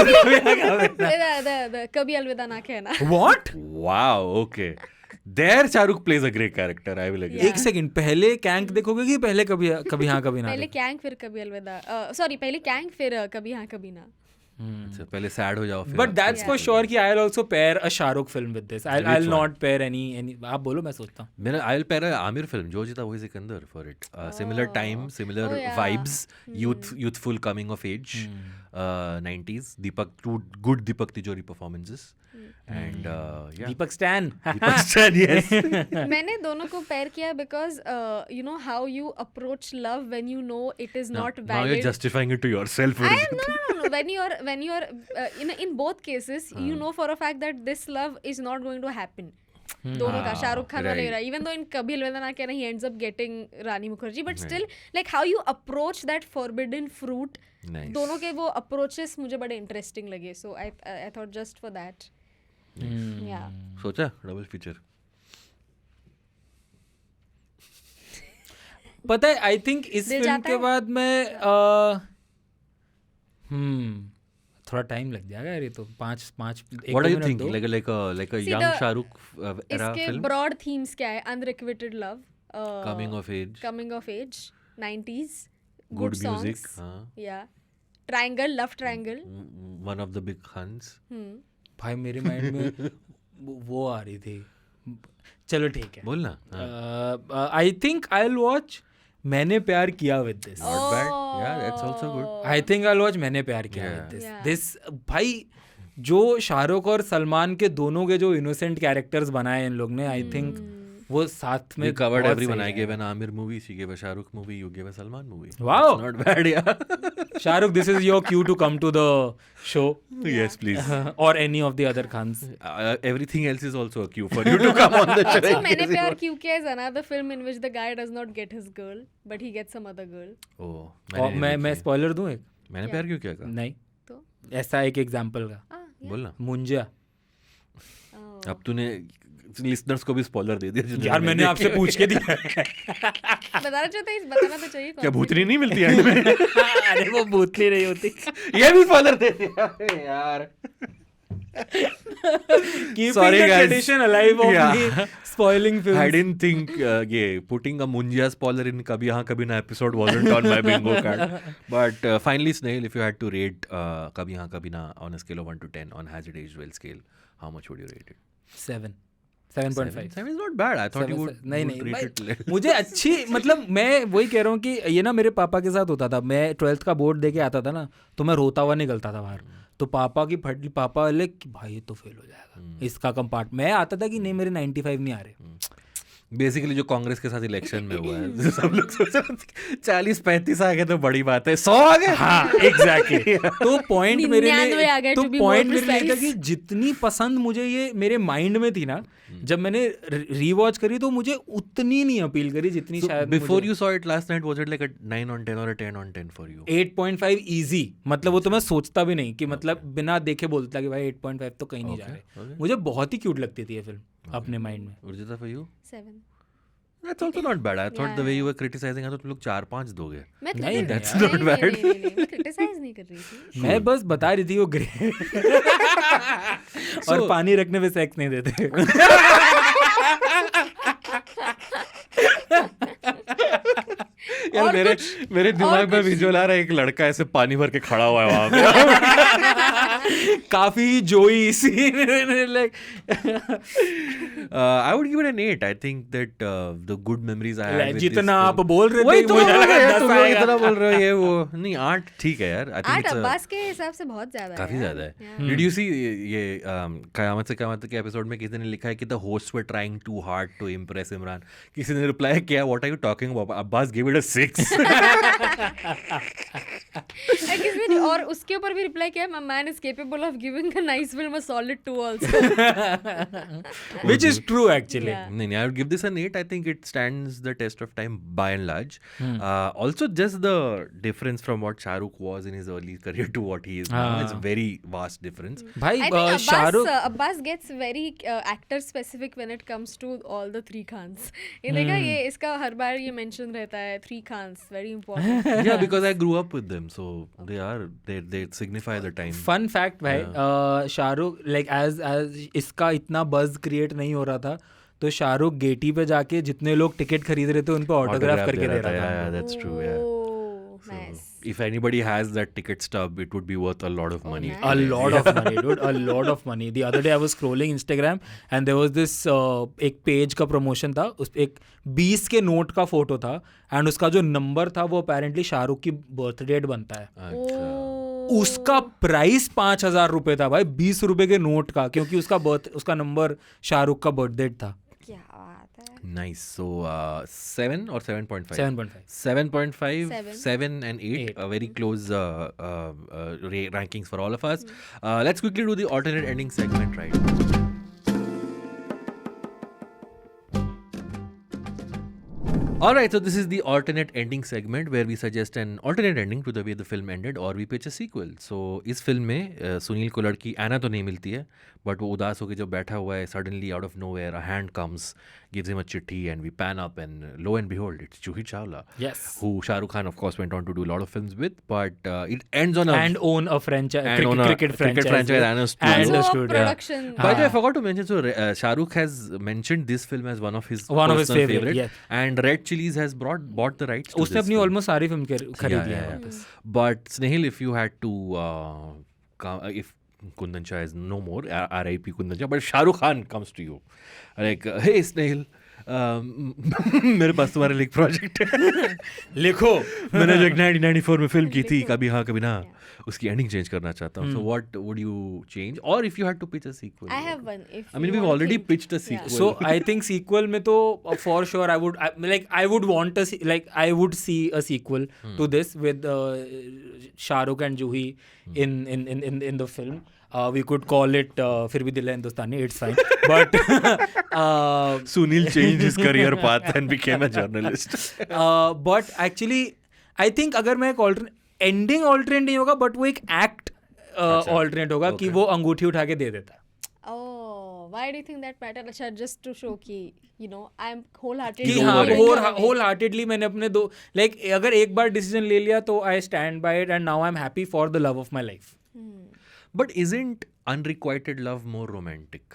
the कभी अलविदा ना कहना. What? Wow, okay. There Shahrukh plays a great character, I will agree. Yeah. एक second, पहले कैंक देखोगे कि पहले कभी कभी हाँ कभी ना? पहले कैंग फिर कभी अलविदा. Sorry, पहले कैंग फिर कभी हाँ कभी ना. अच्छा, पहले sad हो जाओ फिर। But that's for sure कि I'll also pair a Shahrukh film with this. I'll Which one? not pair any. आप बोलो, मैं सोचता हूँ. मेरा I'll pair a Aamir film जो जीता वही Sikandar for it. Similar time, similar Oh, yeah. vibes, youthful coming of age, 90s. Good Deepak Tijori performances. And yeah. Deepak stand. Deepak Chan, yes. मैंने दोनों को pair किया because you know how you approach love when you know it is not Now you're valid. justifying it to yourself. I am no. When you're in both cases, you know for a fact that this love is not going to happen. दोनों का शाहरुख खान वाले रहा, even though in कभी अलविदा ना कहना he ends up getting Rani Mukherjee, but still like how you approach that forbidden fruit. Nice. दोनों के वो approaches मुझे बड़े interesting लगे, so I thought just for that. Yeah. सोचा डबल फीचर। पता है, आई थिंक इस दिल फिल्म जाता के है? बाद मैं थोड़ा टाइम लग जाएगा यार, ये तो पाँच What do you think? Like a See, young the- Shahrukh era इसके film, broad themes क्या है? Unrequited love, coming of age, 90s, good songs, music, हाँ, yeah, triangle, love triangle. one of the big Khans. भाई मेरे mind में वो आ रही थी, चलो ठीक है, बोलना। I think I will watch मैंने प्यार किया with this. Not bad. Yeah, that's also good. I think I will watch मैंने प्यार किया Yeah. With this. Yeah. This भाई जो शाहरुख और सलमान के दोनों के जो इनोसेंट कैरेक्टर्स बनाए इन लोग ने, आई थिंक वो साथ में We covered बहुत everyone. सही I है. gave an Amir movie, she gave a Shahrukh movie, you gave a Salman movie. Wow. That's not bad, yeah. Shahrukh, this is your cue to come to the show. Yes, please. Or any of the other Khans. Everything else is also a cue for you to come on the show. Also, मैंने प्यार क्यों किया is another film in which the guy does not get his girl, but he gets some other girl. Oh, और मैं spoiler दूं एक? मैंने प्यार क्यों किया था? नहीं, तो ऐसा एक एग्जांपल का. yeah. बोलना। मुंजिया. Oh. अब तूने लिसनर्स को भी स्पॉइलर दे दिया जिन्होंने यार मैंने देखी आपसे है। पूछ के दिया. बताना चाहते हैं, बताना तो चाहिए. क्या भूतनी नहीं मिलती है में? अरे वो भूतली नहीं होती. ये भी स्पॉइलर दे दिया यार। Keeping Sorry, the guys. tradition alive of Yeah. me spoiling films. I didn't think ये putting a Munjia spoiler in कभी हाँ कभी ना episode wasn't on my bingo card. But finally, Snail, if you had to rate कभी हाँ कभी ना on a scale of 1 to 10 on Has It Aged Well scale, how much would you rate it? 7.5. 7 is not bad. I thought you would नहीं would rate it भाई, मुझे अच्छी, मतलब मैं वही कह रहा हूँ कि ये ना मेरे पापा के साथ होता था. मैं 12th का बोर्ड दे के आता था ना, तो मैं रोता हुआ निकलता था बाहर. तो पापा की फट पापा वाले कि भाई ये तो फेल हो जाएगा इसका कंपार्ट. मैं आता था कि नहीं मेरे 95 नहीं आ रहे. बेसिकली जो कांग्रेस के साथ इलेक्शन में हुआ है सब लोग सोच रहे थे 40-35 आ गए तो बड़ी बात है, 100 आ गए. हाँ एग्जैक्टली. तो पॉइंट मेरे 99 आ लिए, गए, तो to be more पॉइंट मेरे लिए था precise. कि जितनी पसंद मुझे ये मेरे माइंड में थी ना, जब मैंने रीवॉच करी तो मुझे उतनी नहीं अपील करी जितनी शायद Before you saw it last night, was it like a 9 on 10 or a 10 on 10 for you? 8.5 easy. मतलब वो तो मैं सोचता भी नहीं कि मतलब बिना देखे बोलता कि भाई 8.5 तो कहीं नहीं जा रहे. मुझे बहुत ही क्यूट लगती थी ये फिल्म अपने माइंड में. Urjita, for you? 7. That's also not bad. I thought the way you were criticizing, I thought तुम लोग 4-5 दोगे. मैं नहीं, criticize- that's not नहीं, bad. नहीं, मैं criticize नहीं कर रही थी. मैं बस बता रही थी वो ग्रे और पानी रखने पे सेक्स नहीं देते. यार मेरे दिमाग में विजुअल आ रहा है, एक लड़का ऐसे पानी भर के खड़ा हुआ है वहां पे. काफी जोई scene like I would give it an 8. I think that the good memories I had with जितना this आप film- बोल रहे वही थे तो मुझे बोल रहे लगा हो यार, 10 तुम लोग आएगा। इतना बोल रहे हो ये वो नहीं 8 ठीक है यार. I think 8 it's a Abbas के हिसाब से बहुत ज्यादा है काफी यार. ज्यादा है. Yeah. Did you see ये कयामत से कयामत के एपिसोड में किसी ने लिखा है कि the hosts were trying too hard to impress Imran. किसी ने रिप्लाई किया what are you talking about? Abbas gave it a 6. And किसी ने और उसके ऊपर भी रिप्लाई किया my man is capable of giving a nice film a solid 2 also. Which is true actually. Yeah. नहीं, I would give this an 8. I think it stands the test of time by and large. Also, just the difference from what Shah Rukh was in his early career to what he is now. It's a very vast difference. भाई I think Shahrukh Abbas gets very actor specific when it comes to all the 3 Khans. ये देखा ये इसका हर बार ये mention रहता है 3 Khans very important. Yeah, because I grew up with them, so they signify the time. Fun fact भाई Shahrukh like as इसका इतना बज क्रिएट नहीं हो रहा था तो शाहरुख गेटी पे जाके जितने लोग टिकट खरीद रहे थे उन पे ऑटोग्राफ करके दे रहा था. Yeah, that's true. Yeah. Oh, nice. If anybody has that ticket stub, it would be worth a lot of money. nice. A lot of money, dude. A lot of money. The other day I was scrolling Instagram and there was this एक page का promotion था. उस एक 20 के note का photo था and उसका जो नंबर था वो अपेरेंटली शाहरुख की बर्थ डेट बनता है. अच्छा. उसका प्राइस 5,000 रुपए था भाई 20 रुपए के नोट का क्योंकि उसका नंबर शाहरुख का बर्थ डेट था. क्या बात है. Nice. So 7 or 7.5? 7.5. 7.5, Seven. 7 and 8, very close rankings for all of us. Let's quickly do the alternate ending segment, right? Alright, so this is the alternate ending segment where we suggest an alternate ending to the way the film ended or we pitch a sequel. So इस film में सुनील को लड़की एना तो नहीं मिलती है but वो उदास होकर जो बैठा हुआ है suddenly out of nowhere a hand comes, gives him a chitti and we pan up and lo and behold it's Juhi Chawla. Yes. Who Shah Rukh Khan of course went on to do a lot of films with, but it ends on a And own a franchise, and own a cricket franchise. and a studio. And Also a a studio. production. By the way, I forgot to mention, so Shah Rukh has mentioned this film as one of his personal favorite, yes. and Red Chillies has bought the rights to उसने this अपनी film. Almost सारी film खरीद लिया है yeah. वापस. But Snehal, if you had to if Kundan Shah is no more, R.I.P. Kundan Shah, but Shah Rukh Khan comes to you like, hey Snehal, मेरे पास तुम्हारे लिए एक प्रोजेक्ट है. लिखो. मैंने जो 1994 में फिल्म की थी कभी हाँ कभी ना, उसकी एंडिंग चेंज करना चाहता हूँ. So what would you change, or if you had to pitch a sequel? I have one. If I mean, you we've wanna already think. pitched a Yeah. sequel. So I think sequel में तो for sure I would want I would see a sequel to this with Shah Rukh and Juhi in the film. We could call it फिर भी दिल है हिंदुस्तानी. It's fine. But Sunil changed his career path and became a journalist. but actually I think अगर मैं एक ending alternate नहीं होगा but वो एक एक्ट ऑल्टरनेट होगा कि वो अंगूठी उठा के दे देता. Oh, why do you think that matter? अच्छा, just to show कि you know I'm कि wholeheartedly. हाँ giving her away. Wholeheartedly मैंने अपने दो लाइक अगर एक बार डिसीजन ले लिया तो I stand by it and now I am happy for the love of my life. But isn't unrequited love more romantic?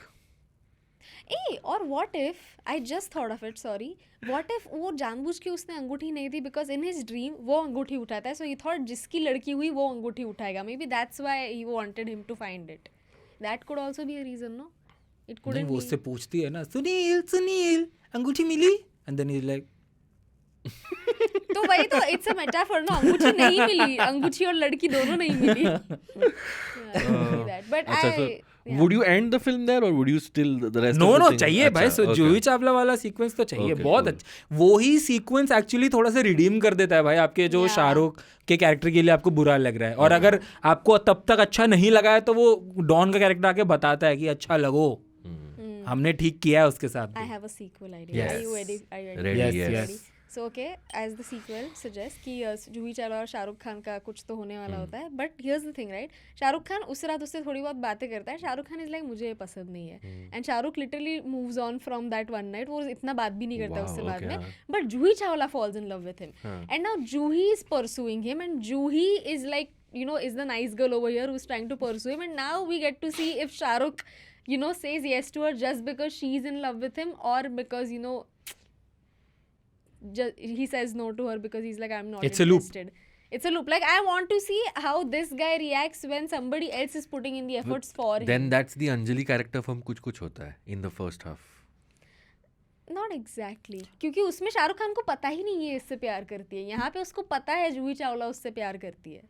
Hey, or what if I just thought of it? Sorry. What if वो जानबूझ के उसने अंगूठी नहीं दी because in his dream वो अंगूठी उठाता है, so he thought जिसकी लड़की हुई वो अंगूठी उठाएगा. Maybe that's why he wanted him to find it. That could also be a reason, no? It नहीं couldn't वो be. उससे पूछती है ना सुनील अंगूठी मिली एंड देन इज लाइक तो वही तो इट्स अ मेटाफर नो. अंगूठी नहीं मिली, अंगूठी और लड़की दोनों नहीं मिली. बट अच्छा, so I would you end the film there, or would you still the rest? No of the no thing? चाहिए भाई. अच्छा, सो okay. जूही चावला वाला सीक्वेंस तो चाहिए. Okay, बहुत cool. अच्छा. वो ही सीक्वेंस एक्चुअली थोड़ा सा रिडीम कर देता है भाई आपके जो Yeah. शाहरुख के कैरेक्टर के लिए आपको बुरा लग रहा है. और अगर आपको तब तक अच्छा नहीं लगा है तो वो डॉन का कैरेक्टर आके बताता है कि अच्छा लगो, हमने ठीक किया है उसके साथ. I have a sequel idea. Yes. Are you ready? Are you Ready, Yes, yes. yes. So okay, as the sequel suggests कि जूही चावला और शाहरुख खान का कुछ तो होने वाला होता है. But here's the thing, right? Shahrukh Khan उस रात उससे थोड़ी बहुत बातें करता है. शाहरुख खान इज लाइक मुझे ये पसंद नहीं है. And Shahrukh literally moves on from that one night. वो इतना बात भी नहीं करता Wow, उससे बाद okay, में. हाँ. But Juhi Chawla falls in love with him. And now Juhi is pursuing him and Juhi is like, you know, is the nice girl over here who's trying to pursue him. And now we get to see if Shahrukh, you know, says yes to her just because she's in love with him or because, you know, he says no to her because he's like, I'm not It's a loop. interested. It's a loop. Like I want to see how this guy reacts when somebody else is putting in the efforts for him. Then that's the Anjali character from कुछ कुछ होता है in the first half. Not exactly. क्योंकि उसमें शाहरुख खान को पता ही नहीं है इससे प्यार करती है. यहाँ पे उसको पता है जूही चावला उससे प्यार करती है.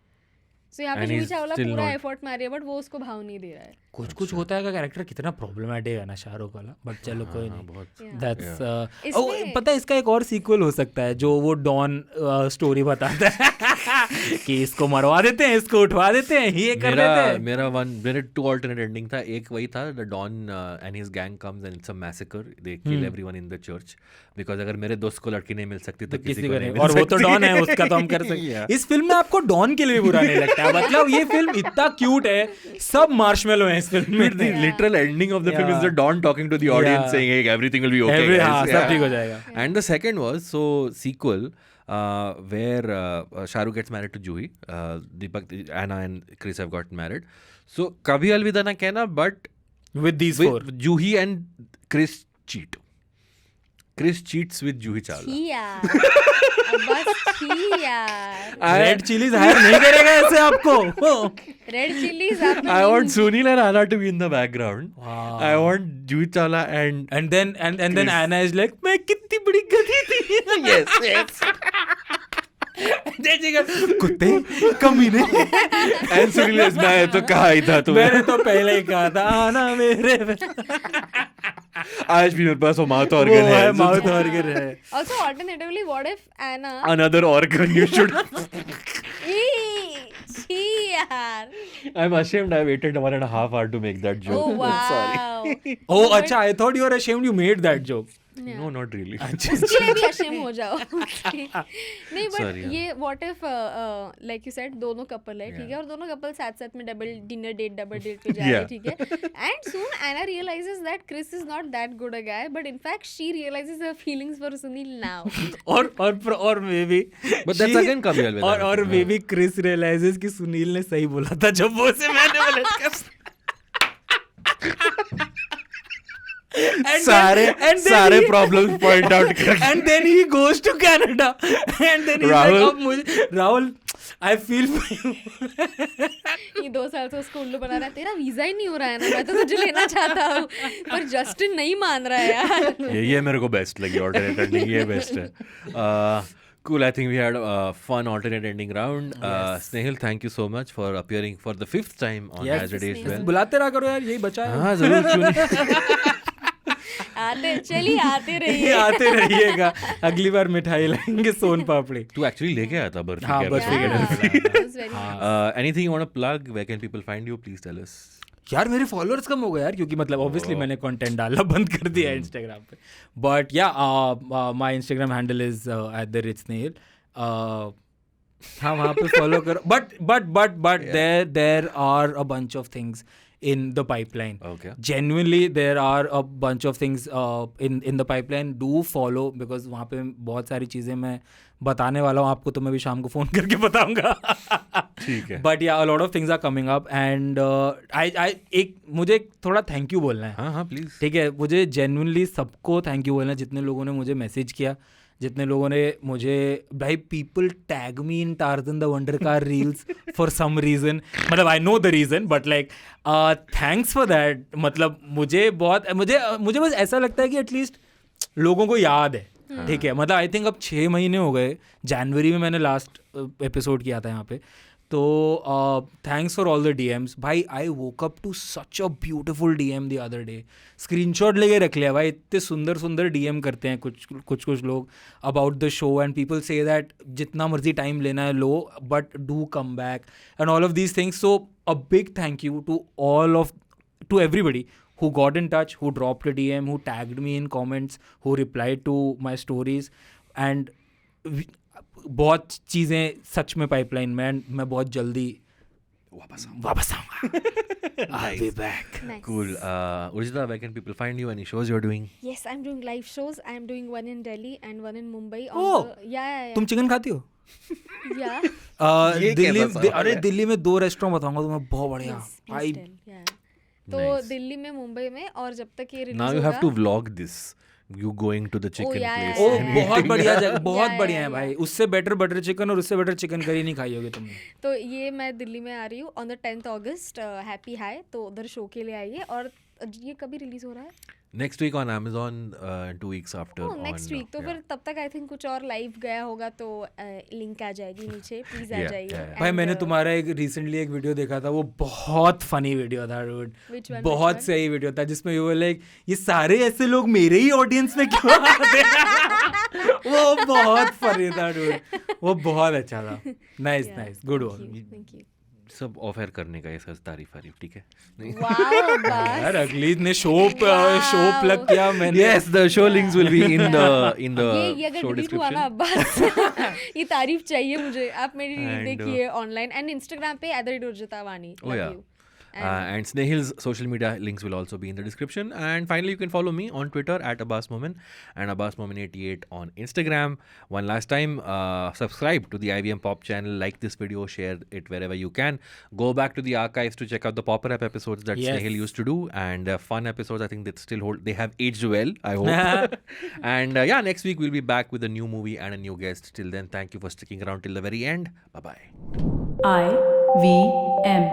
So यहाँ पे And Juhi he's Chawla still पूरा not- एफर्ट मार रही है बट वो उसको भाव नहीं दे रहा है. कुछ कुछ होता है का कैरेक्टर कितना प्रॉब्लमेटिक है ना शाहरुख वाला, बट चलो कोई नहीं. बहुत दैट्स इसमें- पता है इसका एक और सीक्वल हो सकता है जो वो डॉन स्टोरी बताता है कि इसको मरवा देते हैं, इसको उठवा देते हैं, ये कर देते हैं. मेरे 2 alternate ending था. एक वही था, the Don and his gang comes and it's a massacre. They kill everyone in the church because अगर मेरे दोस्त को लड़की नहीं मिल सकती तो किसी को नहीं मिल और वो तो सकती. डॉन है, उसका तो हम कर सकते हैं. Yeah. इस फिल्म में आपको डॉन के लिए भी बुरा नहीं लगता है. मतलब ये फिल्म इतना क्यूट है, सब मार्शमेलो हैं इस फिल्म में. The literal ending of the film is the Don talking to the audience Yeah. saying, hey, everything will be okay. guys. हाँ, सब Yeah. ठीक हो जाएगा. And the second was sequel where Shahrukh gets married to Juhi. Deepak, Anna and Chris have got married. So Kabhi Alvida Na Kehna, but With these with four. Juhi and Chris cheat. Chris cheats with Juhi Chawla. छी यार. बस छी यार. Red chillies higher नहीं करेगा ऐसे आपको. Red chillies I want Sunil and Anna to be in the background. Wow. I want Juhi Chawla and And then Anna is like, मैं कितनी बड़ी गधी थी. yes. कुत्ते कमीने. And Sunil is मैं तो कहा ही था तुम्हें. मैंने तो पहले ही कहा था आना मेरे आज भी मेरे पास वो माउथ वो ऑर्गन है है. माउथ ऑर्गन है. Also alternatively, what if Anna? Another organ you should. छी यार. I'm ashamed I waited 1.5 hours to make that joke. Oh wow. Sorry. Oh अच्छा, I thought you were ashamed you made that joke. No, not really. उसके लिए भी ashamed हो जाओ. नहीं but Sorry, हाँ. ये what if like you said दोनों कपल है ठीक है और दोनों कपल साथ साथ में डबल डिनर डेट पे जा रहे हैं Yeah. ठीक है. And soon Anna realizes that Chris is not that good a guy but in fact she realizes her feelings for Sunil now. और maybe But that's again Kabhi Alvida. और maybe Chris realizes कि सुनील ने सही बोला था जब वो उसे मैंने सारे problems point out करके. and then he goes to Canada and then he's Rahul. like अब मुझे Rahul I feel for you. ये 2 साल से उसको उल्लू बना रहा है तेरा वीजा ही नहीं हो रहा है ना मैं तो तुझे लेना चाहता हूँ पर जस्टिन नहीं मान रहा है यार. ये मेरे को बेस्ट लगी alternate ending. ये बेस्ट है. Cool. I think we had a fun alternate ending round. Snehal, thank you so much for appearing for the 5th time on Yes, As It Is Snehal. Well. बुलाते रहा करो यार, यही बचा है. हाँ जरूर क्यों नहीं. चलिए आते ये रहिए. आते रहिएगा. अगली बार मिठाई लाएंगे सोन पापड़ी. तू actually लेके आया था बर्फी हाँ, के बर्फी episode के में. It was very nice. Anything you want to plug? Where can people find you? Please tell us. यार मेरे फॉलोअर्स कम हो गए यार, क्योंकि मतलब ऑब्वियसली मैंने कंटेंट डालना बंद कर दिया इंस्टाग्राम पे. बट या my Instagram handle is @SNehal. हाँ वहाँ पे फॉलो करो. But there are a bunch of things in the pipeline. Okay. Genuinely there are a bunch of things in the pipeline. Do follow because वहाँ पे बहुत सारी चीज़ें मैं बताने वाला हूँ आपको, तो मैं भी शाम को फ़ोन करके बताऊँगा. ठीक है. But yeah, a lot of things are coming up and मुझे थोड़ा थैंक यू बोलना है. हाँ हाँ प्लीज. ठीक है, मुझे जेन्युइनली सबको थैंक यू बोलना है जितने लोगों ने मुझे मैसेज किया, जितने लोगों ने मुझे भाई people tag me in Tarzan the Wonder Car reels for some reason. मतलब I know the reason but like thanks for that. मतलब मुझे बस ऐसा लगता है कि एटलीस्ट लोगों को याद है. ठीक है, मतलब आई थिंक अब 6 महीने हो गए. जनवरी में मैंने लास्ट एपिसोड किया था यहाँ पे. तो thanks for all the DMs भाई. I woke up to such a beautiful DM the other day. Screenshot लेके रख लिया भाई. इतने सुंदर DM करते हैं कुछ लोग about the show and people से दैट जितना मर्जी टाइम लेना है लो but do come back and all of these things. So a big thank you to everybody who got in touch, who dropped a DM, who tagged me in comments, who replied to my stories and बहुत चीज़ें सच में pipeline में. मैं बहुत जल्दी वापस आऊँगा. I'll be back. Nice. Cool. Urjita, where can people find you? Any shows you're doing? Yes, I'm doing live shows. I'm doing one in Delhi and one in Mumbai. Oh! Yeah. तुम chicken खाती हो? Yeah. ये कैसा सवाल अरे है? दिल्ली में 2 restaurant बताऊंगा तुम्हें बहुत बढ़िया. Yes, please I tell. Yeah. तो Nice. दिल्ली में, मुंबई में, और जब तक ये Now release you have to vlog this. You going to the chicken yeah, place. yeah, O yeah. बहुत बढ़िया जगह, बहुत Yeah, बढ़िया है yeah, भाई. उससे बेटर बटर चिकन और उससे बेटर चिकन करी नहीं खाई होगी तुमने. तो ये मैं दिल्ली में आ रही हूँ on the 10th August, happy high, तो उधर शो के लिए आइए. और ये कभी रिलीज हो रहा है? Next week on Amazon, 2 weeks after. Next week. तो yeah. फिर तब तक आई थिंक कुछ और लाइव गया होगा, तो लिंक आ जाएगी नीचे, प्लीज आ Yeah, जाइए. yeah, yeah. भाई मैंने And, तुम्हारा एक रिसेंटली एक वीडियो देखा था, वो बहुत फनी वीडियो था dude. Which one, बहुत which one? सही वीडियो था जिसमें यू वर लाइक ये सारे ऐसे लोग मेरे ही ऑडियंस में क्यों आते हैं. वो बहुत फनी था dude. वो बहुत अच्छा था. Nice Yeah, nice good thank one. you, thank you. सब ऑफर करने का ये सब तारीफ ठीक है. नहीं? Wow, यार बस. अगली ने शो Wow. प्लग किया मैंने. Yes, the show links will be in the ये अगर show डिलीट हुआ ना description. बस ये तारीफ चाहिए मुझे. आप मेरी रील And, देखिए ऑनलाइन एंड इंस्टाग्राम पे @urjitawani. Oh, yeah. And Snehil's social media links will also be in the description. And finally, you can follow me on Twitter @AbbasMomin and AbbasMomin88 on Instagram. One last time, subscribe to the IVM Pop channel, like this video, share it wherever you can. Go back to the archives to check out the Popper App episodes that Yes. Snehil used to do, and fun episodes. I think that still hold. They have aged well, I hope. And yeah, next week we'll be back with a new movie and a new guest. Till then, thank you for sticking around till the very end. Bye bye. IVM